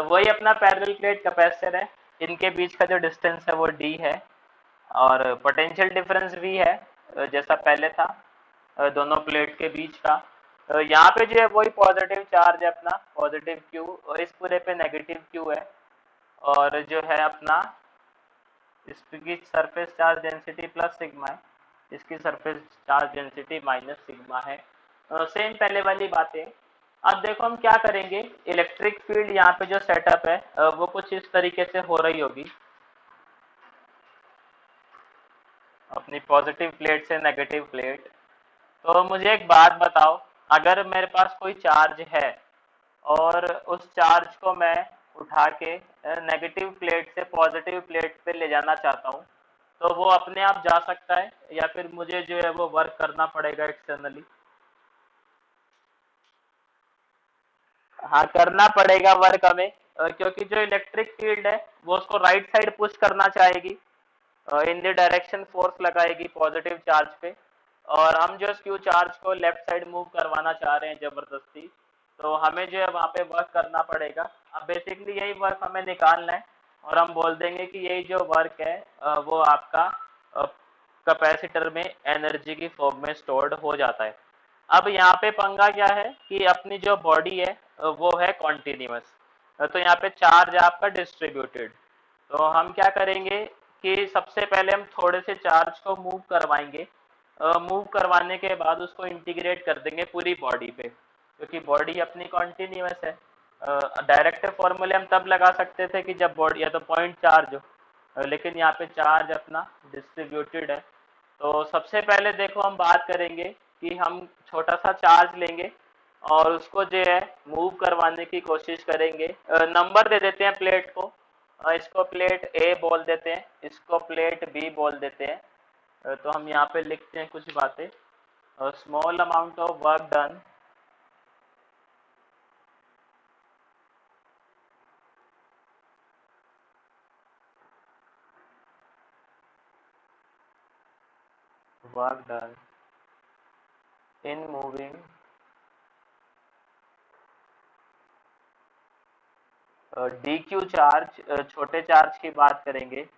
A: वही अपना पैरेलल प्लेट कैपेसिटर है, इनके बीच का जो डिस्टेंस है वो डी है, और पोटेंशियल डिफरेंस भी है, जैसा पहले था दोनों प्लेट के बीच का। यहाँ पे जो है वही पॉजिटिव चार्ज है अपना, पॉजिटिव क्यू, और इस पूरे पे नेगेटिव क्यू है। और जो है अपना इसकी surface charge density plus sigma है, इसकी surface charge density minus sigma है। सेम पहले वाली बातें। अब देखो हम क्या करेंगे, इलेक्ट्रिक फील्ड यहाँ पे जो सेटअप है वो कुछ इस तरीके से हो रही होगी, अपनी पॉजिटिव प्लेट से नेगेटिव प्लेट। तो मुझे एक बात बताओ, अगर मेरे पास कोई चार्ज है और उस चार्ज को मैं उठा के नेगेटिव प्लेट से पॉजिटिव प्लेट पे ले जाना चाहता हूँ, तो वो अपने आप जा सकता है या फिर मुझे जो है वो वर्क करना पड़ेगा एक्सटर्नली? हाँ, करना पड़ेगा वर्क हमें, क्योंकि जो इलेक्ट्रिक फील्ड है वो उसको राइट साइड पुश करना चाहेगी, इन द डायरेक्शन फोर्स लगाएगी पॉजिटिव चार्ज पे। और हम जो क्यू चार्ज को लेफ्ट साइड मूव करवाना चाह रहे हैं जबरदस्ती, तो हमें जो है वहाँ पे वर्क करना पड़ेगा। अब बेसिकली यही वर्क हमें निकालना है, और हम बोल देंगे कि यही जो वर्क है वो आपका कैपेसिटर में एनर्जी की फॉर्म में स्टोर्ड हो जाता है। अब यहाँ पे पंगा क्या है कि अपनी जो बॉडी है वो है कॉन्टिन्यूस, तो यहाँ पे चार्ज है आपका डिस्ट्रीब्यूटेड। तो हम क्या करेंगे कि सबसे पहले हम थोड़े से चार्ज को मूव करवाएंगे, मूव करवाने के बाद उसको इंटीग्रेट कर देंगे पूरी बॉडी पे, क्योंकि बॉडी अपनी कॉन्टिन्यूस है। डायरेक्ट फॉर्मूले हम तब लगा सकते थे कि जब बॉडी या तो पॉइंट चार्ज हो, लेकिन यहाँ पे चार्ज अपना डिस्ट्रीब्यूटेड है। तो सबसे पहले देखो हम बात करेंगे कि हम छोटा सा चार्ज लेंगे और उसको जो है मूव करवाने की कोशिश करेंगे। नंबर दे देते हैं प्लेट को, इसको प्लेट ए बोल देते हैं, इसको प्लेट बी बोल देते हैं। तो हम यहाँ पे लिखते हैं कुछ बातें, small amount of work done, work done in moving D Q charge, छोटे चार्ज की बात करेंगे,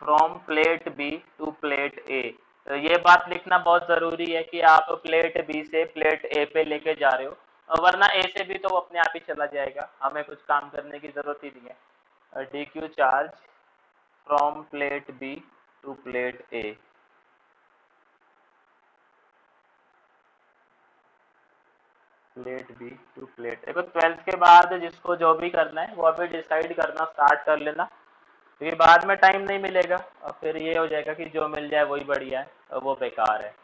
A: from plate B to plate A. ये बात लिखना बहुत ज़रूरी है कि आप प्लेट बी से प्लेट ए पे लेके जा रहे हो, वरना ए से भी तो वो अपने आप ही चला जाएगा, हमें कुछ काम करने की ज़रूरत ही नहीं है। D Q charge from plate B to plate A, plate B to plate. देखो 12th के बाद जिसको जो भी करना है वो अभी डिसाइड करना स्टार्ट कर लेना, क्योंकि बाद में टाइम नहीं मिलेगा और फिर ये हो जाएगा कि जो मिल जाए वही बढ़िया है और वो बेकार है।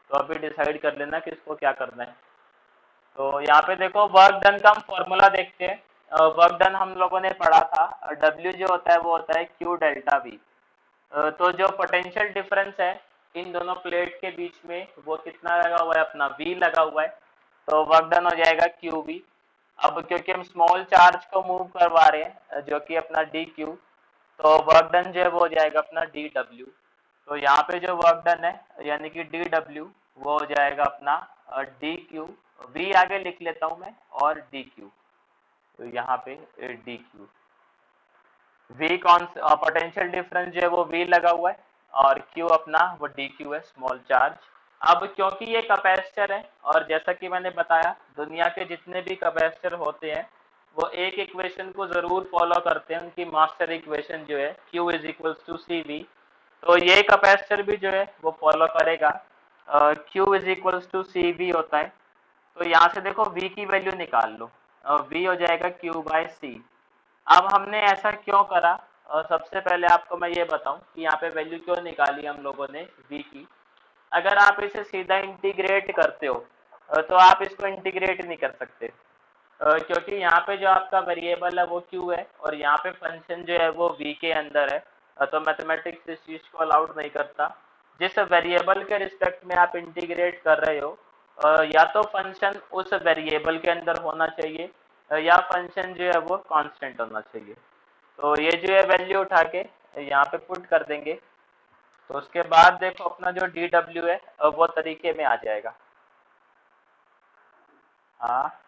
A: तो अभी डिसाइड कर लेना किसको क्या करना है। तो यहाँ पे देखो वर्क डन का हम फॉर्मूला देखते हैं। वर्क डन हम लोगों ने पढ़ा था, डब्ल्यू जो होता है वो होता है क्यू डेल्टा वी। तो जो पोटेंशियल डिफरेंस है इन दोनों प्लेट के बीच में वो कितना लगा हुआ है, अपना v लगा हुआ है। तो वर्क डन हो जाएगा क्यू वी। अब क्योंकि हम स्मॉल चार्ज को मूव करवा रहे हैं जो कि अपना डी क्यू, तो वर्क डन जो है वो हो जाएगा अपना डी डब्ल्यू। तो यहाँ पे जो वर्क डन है यानी कि डी डब्ल्यू वो हो जाएगा अपना डी क्यू, वी आगे लिख लेता हूँ मैं, और डी क्यू। तो यहाँ पे डी क्यू, वी कौन पोटेंशियल डिफरेंस जो है वो वी लगा हुआ है और क्यू अपना वो डी क्यू है, स्मॉल चार्ज। अब क्योंकि ये कैपेसिटर है और जैसा कि मैंने बताया दुनिया के जितने भी कैपेसिटर होते हैं वो एक इक्वेशन को जरूर फॉलो करते हैं, उनकी मास्टर इक्वेशन जो है Q is equals to C V. तो ये कैपेसिटर भी जो है वो फॉलो करेगा, Q is equals to C V होता है। तो यहाँ से देखो V की वैल्यू निकाल लो, V हो जाएगा Q बाय सी। अब हमने ऐसा क्यों करा, और सबसे पहले आपको मैं ये बताऊं कि यहाँ पे वैल्यू क्यों निकाली हम लोगों ने v की। अगर आप इसे सीधा इंटीग्रेट करते हो तो आप इसको इंटीग्रेट नहीं कर सकते, क्योंकि यहाँ पे जो आपका वेरिएबल है वो q है और यहाँ पे फंक्शन जो है वो v के अंदर है। तो मैथमेटिक्स इस चीज को अलाउड नहीं करता। जिस वेरिएबल के रिस्पेक्ट में आप इंटीग्रेट कर रहे हो या तो फंक्शन उस वेरिएबल के अंदर होना चाहिए या फंक्शन जो है वो कांस्टेंट होना चाहिए। तो ये जो है वैल्यू उठा के यहाँ पे पुट कर देंगे, तो उसके बाद देखो अपना जो डी डब्ल्यू है वो तरीके में आ जाएगा। हाँ,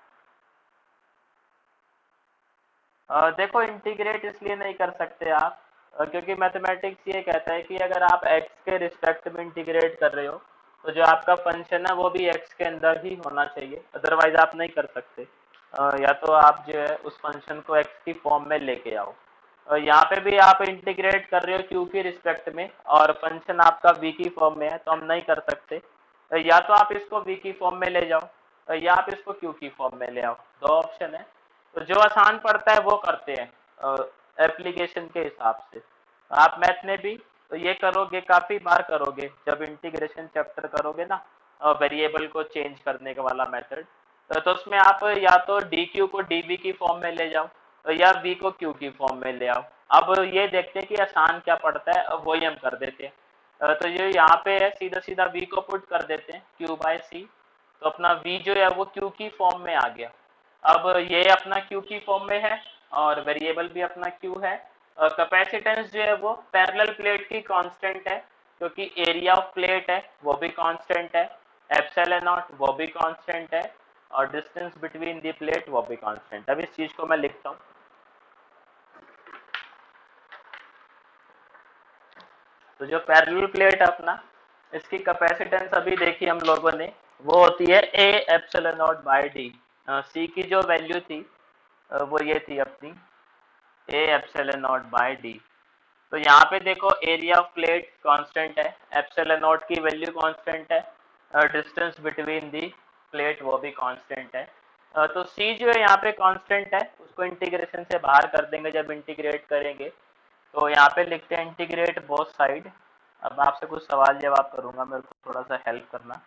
A: देखो इंटीग्रेट इसलिए नहीं कर सकते आप क्योंकि मैथमेटिक्स ये कहता है कि अगर आप x के रिस्पेक्ट में इंटीग्रेट कर रहे हो तो जो आपका फंक्शन है वो भी x के अंदर ही होना चाहिए, अदरवाइज आप नहीं कर सकते। या तो आप जो है उस फंक्शन को x की फॉर्म में लेके आओ। यहाँ पे भी आप इंटीग्रेट कर रहे हो q की रिस्पेक्ट में और फंक्शन आपका v की फॉर्म में है, तो हम नहीं कर सकते। या तो आप इसको v की फॉर्म में ले जाओ या आप इसको q की फॉर्म में ले आओ, दो ऑप्शन है। तो जो आसान पड़ता है वो करते हैं एप्लीकेशन के हिसाब से। आप मैथ में भी तो ये करोगे, काफी बार करोगे जब इंटीग्रेशन चैप्टर करोगे ना, वेरिएबल को चेंज करने का वाला मेथड। तो उसमें आप या तो डी क्यू को डी वी की फॉर्म में ले जाओ या वी को क्यू की फॉर्म में ले आओ। अब ये देखते हैं कि आसान क्या पड़ता है, अब वही हम कर देते हैं। तो ये यहाँ पे है, सीधा सीधा वी को पुट कर देते हैं क्यू बाय सी। तो अपना v जो है वो q की फॉर्म में आ गया। अब ये अपना q की फॉर्म में है और वेरिएबल भी अपना q है। कैपेसिटेंस जो है वो पैरेलल प्लेट की कांस्टेंट है, क्योंकि एरिया ऑफ प्लेट है वो भी कांस्टेंट है, एप्सिलॉन नॉट वो भी कांस्टेंट है और डिस्टेंस बिटवीन दी प्लेट वो भी कांस्टेंट है। अब इस चीज को मैं लिखता हूँ। तो जो पैरेलल प्लेट है अपना, इसकी कैपेसिटेंस अभी देखी हम लोगों ने, वो होती है A epsilon not by D. C की जो वैल्यू थी वो ये थी अपनी A epsilon not by D. तो यहाँ पे देखो एरिया ऑफ प्लेट कांस्टेंट है, एप्सिलॉन नॉट की वैल्यू कांस्टेंट है, डिस्टेंस बिटवीन दी प्लेट वो भी कांस्टेंट है। तो सी जो है यहाँ पे कांस्टेंट है, उसको इंटीग्रेशन से बाहर कर देंगे जब इंटीग्रेट करेंगे। तो यहाँ पे लिखते हैं इंटीग्रेट बोथ साइड। अब मैं आपसे कुछ सवाल जवाब करूंगा, मेरे को थोड़ा सा हेल्प करना।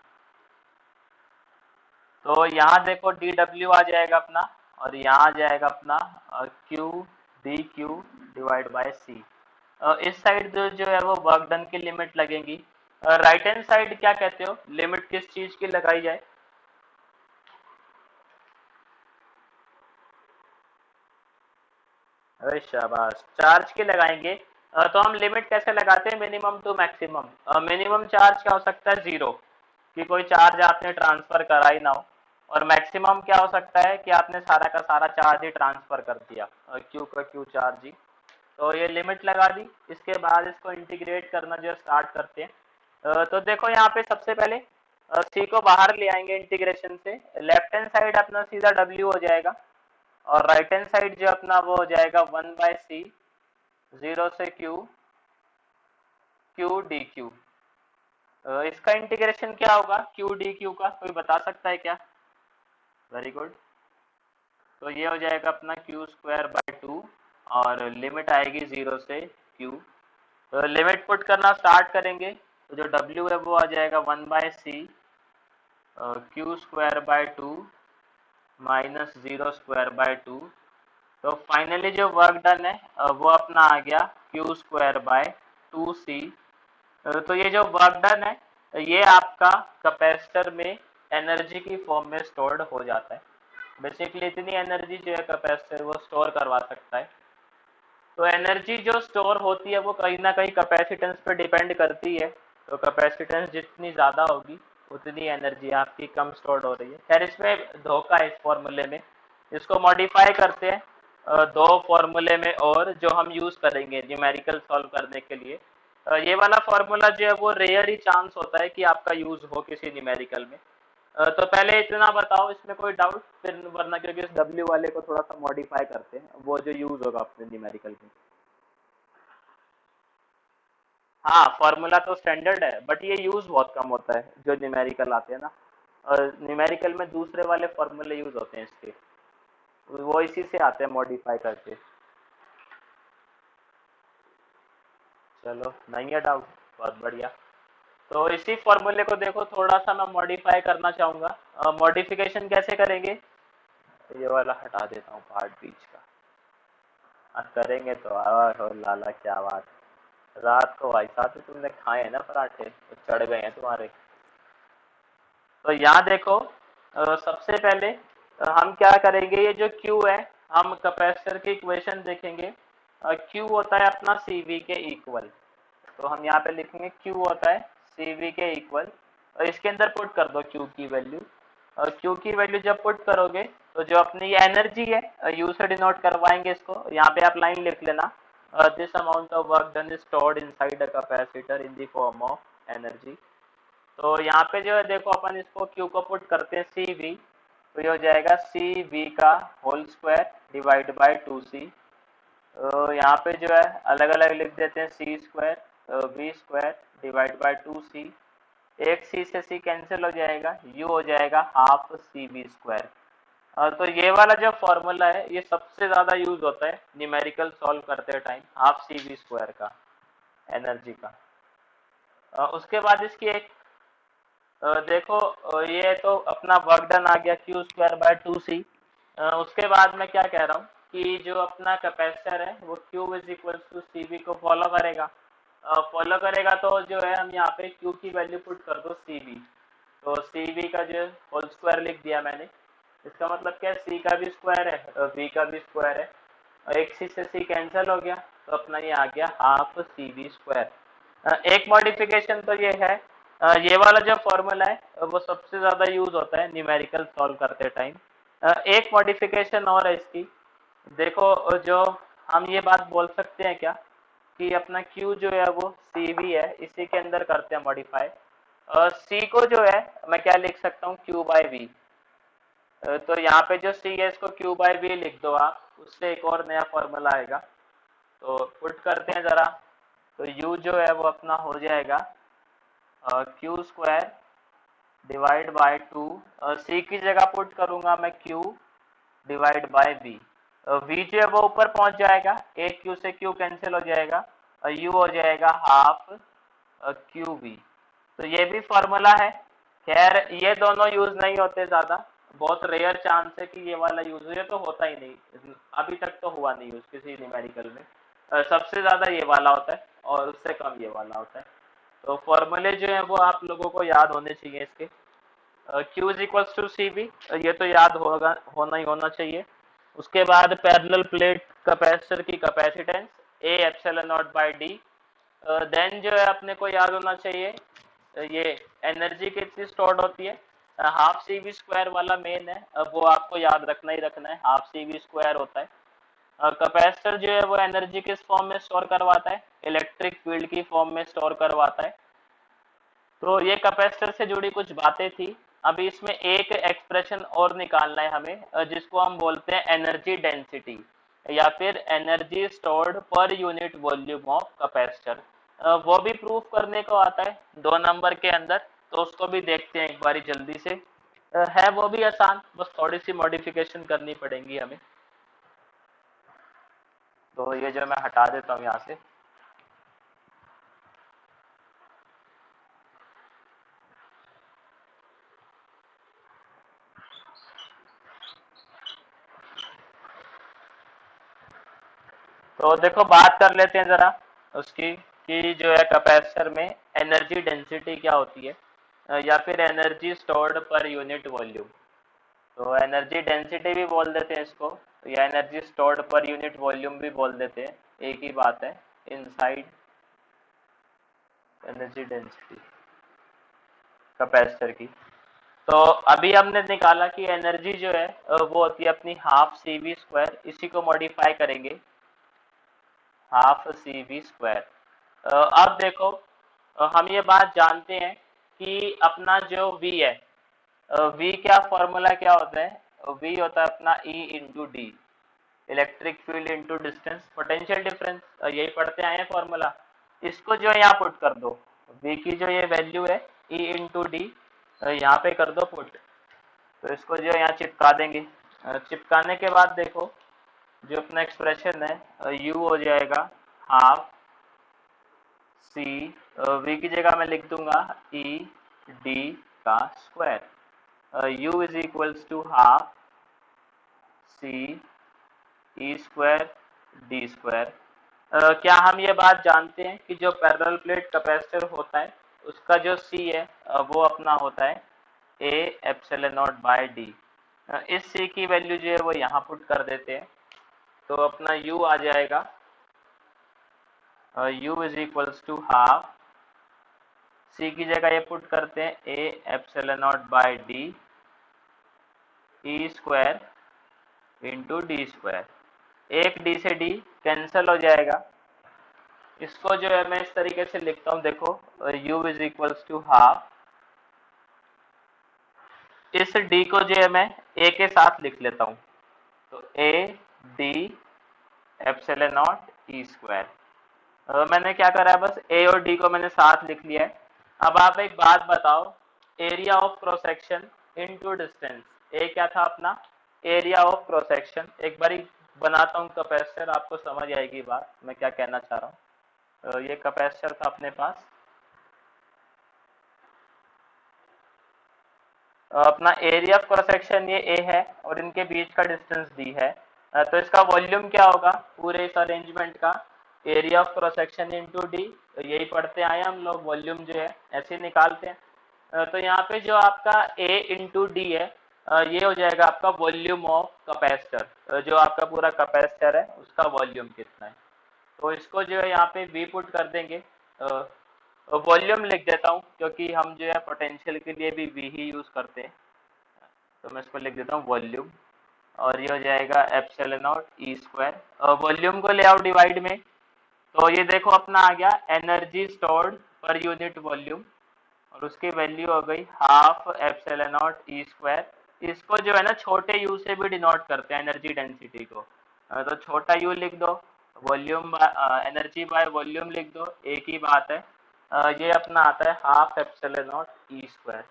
A: तो यहाँ देखो डी डब्ल्यू आ जाएगा अपना और यहाँ आ जाएगा अपना Q D Q divide by C. इस साइड जो है वो वर्क डन की लिमिट लगेगी। राइट हैंड साइड क्या कहते हो, लिमिट किस चीज की लगाई जाए? अरे शाबाश, चार्ज की लगाएंगे। तो हम लिमिट कैसे लगाते हैं, minimum to maximum. Minimum charge क्या हो सकता है, जीरो, कि कोई चार्ज आपने ट्रांसफर करा ही ना हो। और मैक्सिमम क्या हो सकता है कि आपने सारा का सारा चार्ज ही ट्रांसफर कर दिया, क्यू का क्यू चार्ज ही। तो ये लिमिट लगा दी, इसके बाद इसको इंटीग्रेट करना जो स्टार्ट करते हैं। तो देखो यहाँ पे सबसे पहले सी को बाहर ले आएंगे इंटीग्रेशन से, लेफ्ट हैंड साइड अपना सीधा डब्ल्यू हो जाएगा और राइट हैंड साइड जो अपना वो हो जाएगा 1/c, 0 से q क्यू डी क्यू। इसका इंटीग्रेशन क्या होगा क्यू डी क्यू का, कोई बता सकता है क्या? Very good. तो ये हो जाएगा अपना क्यू स्क्वायर बाय 2 और लिमिट आएगी 0 से क्यू। तो लिमिट पुट करना स्टार्ट करेंगे तो जो डब्ल्यू है वो आ जाएगा 1 by C Q square by 2 minus 0 square by 2। तो फाइनली जो वर्क डन है वो अपना आ गया क्यू स्क्वायर बाय 2c। तो ये जो वर्क डन है ये आपका कैपेसिटर में एनर्जी की फॉर्म में स्टोर्ड हो जाता है। बेसिकली इतनी एनर्जी जो है कैपेसिटर वो स्टोर करवा सकता है। तो एनर्जी जो स्टोर होती है वो कहीं ना कहीं कैपेसिटेंस पे डिपेंड करती है। तो कैपेसिटेंस जितनी ज़्यादा होगी उतनी एनर्जी आपकी कम स्टोर्ड हो रही है। खैर इसमें धोखा है इस फॉर्मूले में, इसको मॉडिफाई करते हैं दो फॉर्मूले में और जो हम यूज़ करेंगे न्यूमेरिकल सॉल्व करने के लिए। ये वाला फॉर्मूला जो है वो रेयर ही चांस होता है कि आपका यूज़ हो किसी न्यूमेरिकल में। तो पहले इतना बताओ इसमें कोई डाउट, फिर वरना क्योंकि इस डब्ल्यू वाले को थोड़ा सा मॉडिफाई करते हैं वो जो यूज़ होगा अपने न्यूमेरिकल में। हाँ फॉर्मूला तो स्टैंडर्ड है बट ये यूज़ बहुत कम होता है जो न्यूमेरिकल आते हैं ना, और न्यूमेरिकल में दूसरे वाले फॉर्मूले यूज़ होते हैं इसके, वो इसी से आते हैं मॉडिफाई करके। चलो नहीं है डाउट, बहुत बढ़िया। तो इसी फॉर्मूले को देखो थोड़ा सा मैं मॉडिफाई करना चाहूँगा। मॉडिफिकेशन कैसे करेंगे? तो ये वाला हटा देता हूँ पार्ट बीच का। करेंगे तो हो लाला क्या बात। रात को भाई साहब तो तुमने खाए हैं ना पराठे तो चढ़ गए हैं तुम्हारे। तो यहाँ देखो सबसे पहले हम क्या करेंगे, ये जो Q है हम कैपेसिटर की इक्वेशन देखेंगे। Q होता है अपना CV के इक्वल। तो हम यहाँ पे लिखेंगे Q होता है CV के इक्वल और इसके अंदर पुट कर दो Q की वैल्यू। और Q की वैल्यू जब पुट करोगे तो जो अपनी ये एनर्जी है U से डिनोट करवाएंगे इसको। यहाँ पे आप लाइन लिख लेना, this amount of work done is stored inside a capacitor in the form of energy. तो यहाँ पे जो है देखो अपन इसको Q को पुट करते हैं CV, तो ये हो जाएगा CV का whole square divide by 2C। तो यहाँ पे जो है अलग अलग लिख देते हैं C square V square divide by 2C। एक C से C कैंसिल हो जाएगा, U हो जाएगा हाफ CV स्क्वायर। तो ये वाला जो फॉर्मूला है ये सबसे ज़्यादा यूज होता है न्यूमेरिकल सॉल्व करते टाइम, हाफ CV स्क्वायर का एनर्जी का। उसके बाद इसकी एक देखो ये तो अपना वर्क डन आ गया Q स्क्वायर बाय 2C। उसके बाद मैं क्या कह रहा हूँ कि जो अपना कैपेसिटर है वो Q is equal to CV को फॉलो करेगा। फॉलो करेगा तो जो है हम यहाँ पे Q की वैल्यू पुट कर दो CV। तो CV का जो होल स्क्वायर लिख दिया मैंने। इसका मतलब क्या है, C का भी स्क्वायर है V का भी स्क्वायर है और एक C से C कैंसिल हो गया तो अपना ये आ गया हाफ CV स्क्वायर। एक मॉडिफिकेशन तो ये है, ये वाला जो फॉर्मूला है वो सबसे ज़्यादा यूज होता है न्यूमेरिकल सॉल्व करते टाइम। एक मॉडिफिकेशन और है इसकी, देखो जो हम ये बात बोल सकते हैं क्या कि अपना Q जो है वो CV है, इसी के अंदर करते हैं मॉडिफाई। C को जो है मैं क्या लिख सकता हूँ Q बाय V। तो यहाँ पे जो C है इसको Q बाय V लिख दो आप, उससे एक और नया फॉर्मूला आएगा। तो पुट करते हैं ज़रा, तो U जो है वो अपना हो जाएगा Q square divide by 2। C की जगह पुट करूंगा मैं Q divide by V। V जो है वो ऊपर पहुंच जाएगा, एक Q से Q कैंसिल हो जाएगा और U हो जाएगा हाफ QV। तो ये भी फॉर्मूला है। खैर ये दोनों यूज नहीं होते ज़्यादा, बहुत रेयर चांस है कि ये वाला यूज हो, ये तो होता ही नहीं, अभी तक तो हुआ नहीं यूज किसी न्यूमेरिकल में। सबसे ज़्यादा ये वाला होता है और उससे कम ये वाला होता है। तो फॉर्मूले जो है वो आप लोगों को याद होने चाहिए इसके। Q is equals to CV, ये तो याद होगा, होना ही होना चाहिए। उसके बाद पैरेलल प्लेट कैपेसिटर की capacitance A epsilon not by D। Then जो है अपने को याद होना चाहिए ये एनर्जी कितनी स्टोर्ड होती है, हाफ CV स्क्वायर वाला मेन है, अब वो आपको याद रखना ही रखना है, हाफ CV स्क्वायर होता है। कैपेसिटर जो है वो एनर्जी किस फॉर्म में स्टोर करवाता है, इलेक्ट्रिक फील्ड की फॉर्म में स्टोर करवाता है। तो ये कैपेसिटर से जुड़ी कुछ बातें थी। अभी इसमें एक एक्सप्रेशन और निकालना है हमें, जिसको हम बोलते हैं एनर्जी डेंसिटी या फिर energy stored per unit volume of capacitor. वो भी प्रूफ करने को आता है 2 नंबर के अंदर, तो उसको भी देखते हैं एक बारी जल्दी से। है वो भी आसान, बस थोड़ी सी मॉडिफिकेशन करनी पड़ेगी हमें। तो ये जो मैं हटा देता हूँ यहाँ से। तो देखो बात कर लेते हैं जरा उसकी, कि जो है कैपेसिटर में एनर्जी डेंसिटी क्या होती है, या फिर energy stored per unit volume. तो एनर्जी डेंसिटी भी बोल देते हैं इसको, या energy stored per unit volume भी बोल देते हैं, एक ही बात है। इनसाइड एनर्जी डेंसिटी कैपेसिटर की। तो अभी हमने निकाला कि एनर्जी जो है वो होती है अपनी हाफ सी वी स्क्वायर, इसी को मॉडिफाई करेंगे हाफ सी वी स्क्वायर। अब देखो हम ये बात जानते हैं कि अपना जो v है, v क्या फॉर्मूला क्या होता है, v होता है अपना E into D, electric field into distance potential difference, यही पढ़ते आए हैं फॉर्मूला। इसको जो है यहाँ पुट कर दो, v की जो ये वैल्यू है E इंटू डी, यहाँ पे कर दो पुट। तो इसको जो है यहाँ चिपका देंगे। चिपकाने के बाद देखो जो अपना एक्सप्रेशन है u हो जाएगा हाफ सी, v की जगह मैं लिख दूंगा E डी का square, u is equals to half C E square D square. क्या हम ये बात जानते हैं कि जो पैरेलल प्लेट कैपेसिटर होता है उसका जो C है वो अपना होता है A epsilon not by D. इस C की वैल्यू जो है वो यहाँ पुट कर देते हैं, तो अपना U आ जाएगा U is equals to half C की जगह ये पुट करते हैं A epsilon not by D E square into D square. एक डी से डी कैंसिल हो जाएगा। इसको जो है मैं इस तरीके से लिखता हूँ, देखो u is equals to half, इस d को जो है मैं a के साथ लिख लेता हूँ, तो a d epsilon not E square. मैंने क्या करा है, बस a और d को मैंने साथ लिख लिया है। अब आप एक बात बताओ, area of cross section into distance, A क्या था अपना एरिया ऑफ क्रॉस सेक्शन। एक बारी बनाता हूँ कैपेसिटर, आपको समझ आएगी बात मैं क्या कहना चाह रहा हूँ। ये कैपेसिटर था अपने पास, अपना एरिया ऑफ क्रॉस सेक्शन ये ए है और इनके बीच का डिस्टेंस डी है। तो इसका वॉल्यूम क्या होगा पूरे इस अरेंजमेंट का, area of cross section into D. यही पढ़ते आए हम लोग, वॉल्यूम जो है ऐसे ही निकालते हैं। तो यहाँ पे जो आपका ए इंटू डी है, ये हो जाएगा आपका वॉल्यूम ऑफ कैपेसिटर, जो आपका पूरा कैपेसिटर है उसका वॉल्यूम कितना है। तो इसको जो है यहाँ पे वी पुट कर देंगे। वॉल्यूम लिख देता हूँ क्योंकि हम जो है पोटेंशियल के लिए भी वी ही यूज करते हैं, तो मैं इसको लिख देता हूँ वॉल्यूम, और ये हो जाएगा epsilon not E square. Volume को ले आओ डिवाइड में, तो ये देखो अपना आ गया energy stored per unit volume, और उसकी वैल्यू हो गई half epsilon not E square. इसको जो है ना छोटे यू से भी डिनोट करते हैं एनर्जी डेंसिटी को, तो छोटा यू लिख दो, वॉल्यूम एनर्जी बाय वॉल्यूम लिख दो, एक ही बात है। ये अपना आता है half epsilon not E square.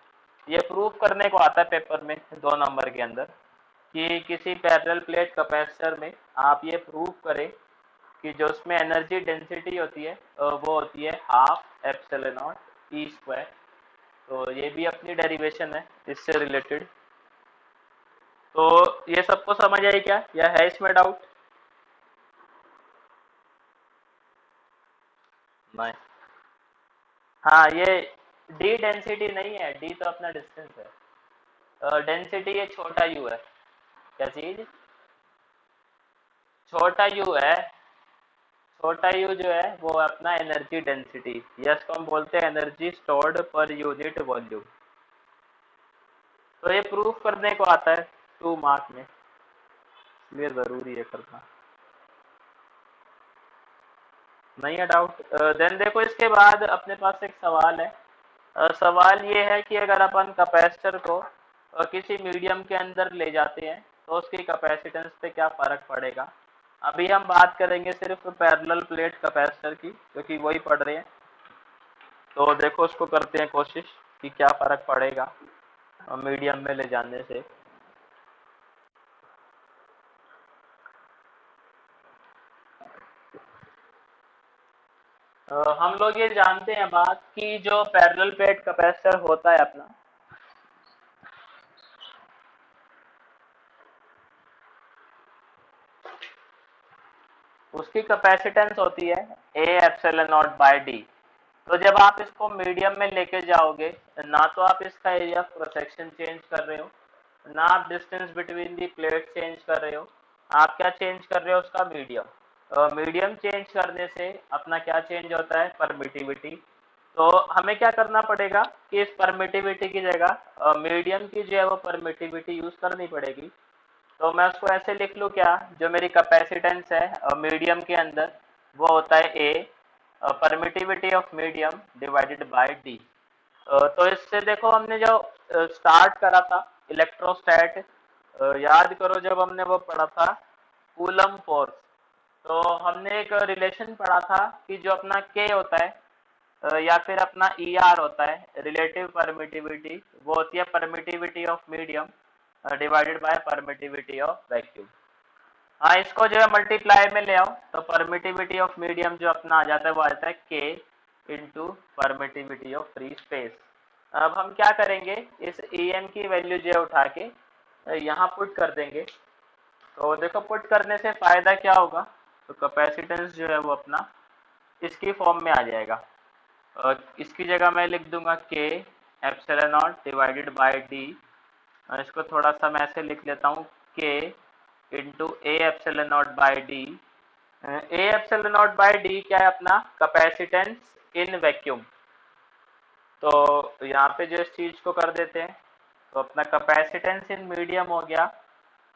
A: ये प्रूव करने को आता है पेपर में 2 नंबर के अंदर, कि किसी पैरेलल प्लेट कैपेसिटर में आप ये प्रूव करें कि जो उसमें एनर्जी डेंसिटी होती है वो होती है half epsilon not E square. तो ये भी अपनी डेरिवेशन है इससे रिलेटेड। तो ये सबको समझ आई क्या, या है इसमें डाउट? नहीं, हाँ ये डी डेंसिटी नहीं है, डी तो अपना डिस्टेंस है, डेंसिटी ये छोटा यू है। क्या चीज? छोटा यू है, छोटा यू जो है वो अपना एनर्जी डेंसिटी, या इसको हम बोलते हैं energy stored per unit volume. तो ये प्रूफ करने को आता है 2 मार्क में, इसलिए जरूरी है करना। नहीं है डाउट? देन देखो इसके बाद अपने पास एक सवाल है। सवाल ये है कि अगर अपन कैपेसिटर को किसी मीडियम के अंदर ले जाते हैं तो उसकी कैपेसिटेंस पे क्या फर्क पड़ेगा। अभी हम बात करेंगे सिर्फ पैरेलल प्लेट कैपेसिटर की, क्योंकि वही पढ़ रहे हैं। तो देखो उसको करते हैं कोशिश कि क्या फर्क पड़ेगा मीडियम में ले जाने से। हम लोग ये जानते हैं बात कि जो पैरेलल प्लेट कैपेसिटर होता है अपना, उसकी कैपेसिटेंस होती है A epsilon not by D. तो जब आप इसको मीडियम में लेके जाओगे, ना तो आप इसका area of cross section change कर रहे हो, ना आप distance between the plate change कर रहे हो, आप क्या चेंज कर रहे हो उसका मीडियम। मीडियम चेंज करने से अपना क्या चेंज होता है, परमिटिविटी। तो हमें क्या करना पड़ेगा कि इस परमिटिविटी की जगह मीडियम की जो है वो परमिटिविटी यूज करनी पड़ेगी। तो मैं उसको ऐसे लिख लूँ क्या, जो मेरी कैपेसिटेंस है मीडियम के अंदर वो होता है A permittivity of medium divided by D. तो इससे देखो हमने जो स्टार्ट करा था इलेक्ट्रोस्टैट, याद करो जब हमने वो पढ़ा था कूलम फोर्स, तो हमने एक रिलेशन पढ़ा था कि जो अपना के होता है या फिर अपना ई आर होता है रिलेटिव परमिटिविटी, वो होती है permittivity of medium divided bye permittivity of vacuum. हाँ, इसको जो है मल्टीप्लाई में ले आओ तो परमिटिविटी ऑफ मीडियम जो अपना आ जाता है वो आ जाता है के into permittivity of free space. अब हम क्या करेंगे, इस ई एम की वैल्यू जो है उठा के यहाँ पुट कर देंगे। तो देखो पुट करने से फायदा क्या होगा, तो कैपेसिटेंस जो है वो अपना इसकी फॉर्म में आ जाएगा। इसकी जगह मैं लिख दूंगा K epsilon naught divided by D. इसको थोड़ा सा मैं ऐसे लिख लेता हूँ K into A epsilon not by D. A epsilon not by D क्या है अपना, कैपेसिटेंस इन वैक्यूम। तो यहाँ पे जो इस चीज को कर देते हैं, तो अपना कैपेसिटेंस इन मीडियम हो गया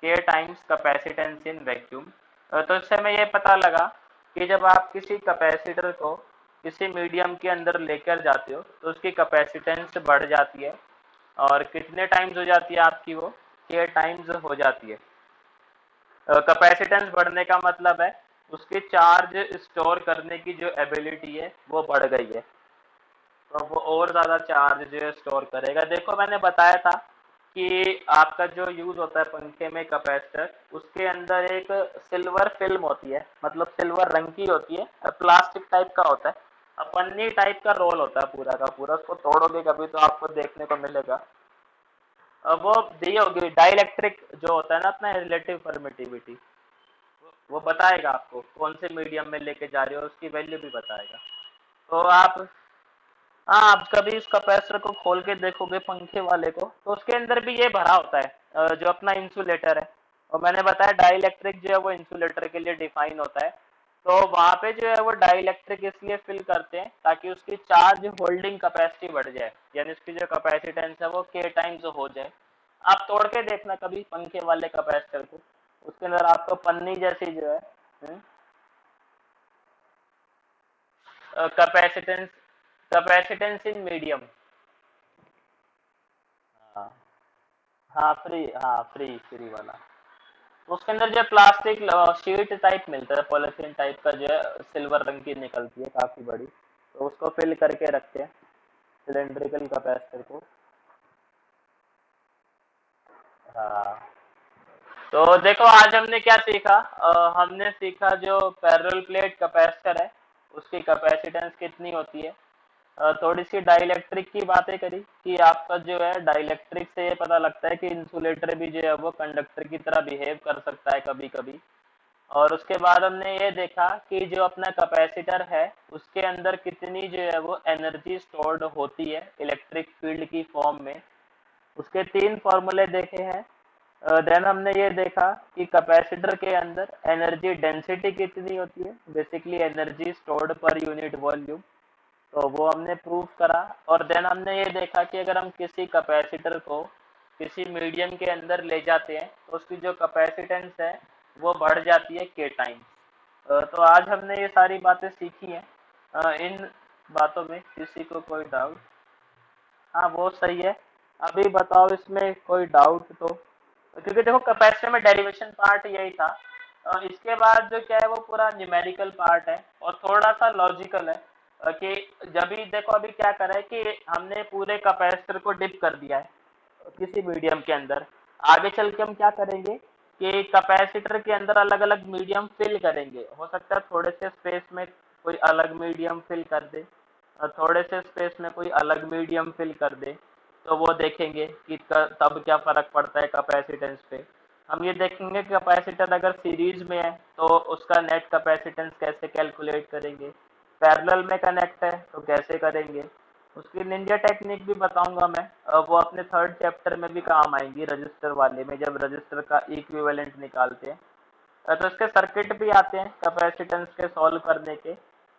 A: के टाइम्स कैपेसिटेंस इन वैक्यूम। तो इससे हमें ये पता लगा कि जब आप किसी कैपेसिटर को किसी मीडियम के अंदर लेकर जाते हो तो उसकी कैपेसिटेंस बढ़ जाती है, और कितने टाइम्स हो जाती है आपकी, वो के टाइम्स हो जाती है। कैपेसिटेंस बढ़ने का मतलब है उसके चार्ज स्टोर करने की जो एबिलिटी है वो बढ़ गई है, तो वो और ज़्यादा चार्ज जो है स्टोर करेगा। देखो मैंने बताया था कि आपका जो यूज़ होता है पंखे में कैपेसिटर, उसके अंदर एक सिल्वर फिल्म होती है, मतलब सिल्वर रंग की होती है, प्लास्टिक टाइप का होता है, पन्नी टाइप का रोल होता है पूरा का पूरा। उसको तोड़ोगे कभी तो आपको देखने को मिलेगा। वो दी होगी डाइलेक्ट्रिक जो होता है ना अपना रिलेटिव परमिटिविटी, वो बताएगा आपको कौन से मीडियम में लेके जा रहे हो, उसकी वैल्यू भी बताएगा। तो आप, हाँ, आप कभी उस कैपेसिटर को खोल के देखोगे पंखे वाले को तो उसके अंदर भी ये भरा होता है जो अपना इंसुलेटर है। और मैंने बताया डाइलेक्ट्रिक जो है वो इंसुलेटर के लिए डिफाइन होता है। तो वहां पे जो है वो डाइलेक्ट्रिक इसलिए फिल करते हैं ताकि उसकी चार्ज होल्डिंग कैपेसिटी बढ़ जाए, यानी उसकी जो कैपेसिटेंस है वो के टाइम्स हो जाए। आप तोड़ के देखना कभी पंखे वाले कैपेसिटर को, उसके अंदर आपको पन्नी जैसी जो है कैपेसिटेंस, कैपेसिटेंस इन मीडियम। हाँ, हाँ फ्री, हाँ फ्री फ्री वाला। तो उसके अंदर जो प्लास्टिक शीट टाइप मिलता है, पॉलिथीन टाइप का जो है सिल्वर रंग की निकलती है काफी बड़ी, तो उसको फिल करके रखते हैं सिलेंड्रिकल कैपेसिटर को। हाँ, तो देखो आज हमने क्या सीखा, हमने सीखा जो पैरेलल प्लेट कैपेसिटर है उसकी कैपेसिटेंस कितनी होती है। थोड़ी सी डाइलेक्ट्रिक की बातें करी कि आपका जो है डाइलेक्ट्रिक से ये पता लगता है कि इंसुलेटर भी जो है वो कंडक्टर की तरह बिहेव कर सकता है कभी कभी। और उसके बाद हमने ये देखा कि जो अपना कैपेसिटर है उसके अंदर कितनी जो है वो एनर्जी स्टोर्ड होती है इलेक्ट्रिक फील्ड की फॉर्म में। उसके तीन फॉर्मूले देखे हैं। देन हमने ये देखा कि कैपेसिटर के अंदर एनर्जी डेंसिटी कितनी होती है, basically energy stored per unit volume, तो वो हमने प्रूव करा। और देन हमने ये देखा कि अगर हम किसी कैपेसिटर को किसी मीडियम के अंदर ले जाते हैं तो उसकी जो कैपेसिटेंस है वो बढ़ जाती है के टाइम। तो आज हमने ये सारी बातें सीखी हैं। इन बातों में किसी को कोई डाउट? हाँ वो सही है। अभी बताओ इसमें कोई डाउट तो, क्योंकि देखो कैपेसिटर में डेरिवेशन पार्ट यही था। इसके बाद जो क्या है वो पूरा न्यूमेरिकल पार्ट है और थोड़ा सा लॉजिकल है। कि जब भी देखो अभी क्या करा है कि हमने पूरे कैपेसिटर को डिप कर दिया है किसी मीडियम के अंदर। आगे चल के हम क्या करेंगे कि कैपेसिटर के अंदर अलग अलग मीडियम फिल करेंगे। हो सकता है थोड़े से स्पेस में कोई अलग मीडियम फिल कर दे, थोड़े से स्पेस में कोई अलग मीडियम फिल कर दे। तो वो देखेंगे कि तब क्या फर्क पड़ता है कैपेसिटेंस पे। हम ये देखेंगे कि कैपेसिटर अगर सीरीज में है तो उसका नेट कैपेसिटेंस कैसे कैलकुलेट करेंगे, पैरेलल में कनेक्ट है तो कैसे करेंगे। उसकी निंजा टेक्निक भी बताऊंगा मैं, वो अपने थर्ड चैप्टर में भी काम आएंगी रजिस्टर वाले में, जब रजिस्टर का इक्विवेलेंट निकालते हैं। तो इसके सर्किट भी आते हैं कैपेसिटेंस के सॉल्व करने के।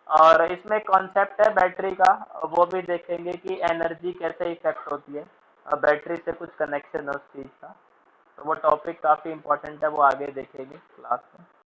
A: और इसमें कॉन्सेप्ट है बैटरी का, वो भी देखेंगे कि एनर्जी कैसे इफेक्ट होती है, बैटरी से कुछ कनेक्शन है उस चीज़ का। तो वो टॉपिक काफ़ी इंपॉर्टेंट है, वो आगे देखेंगे क्लास में।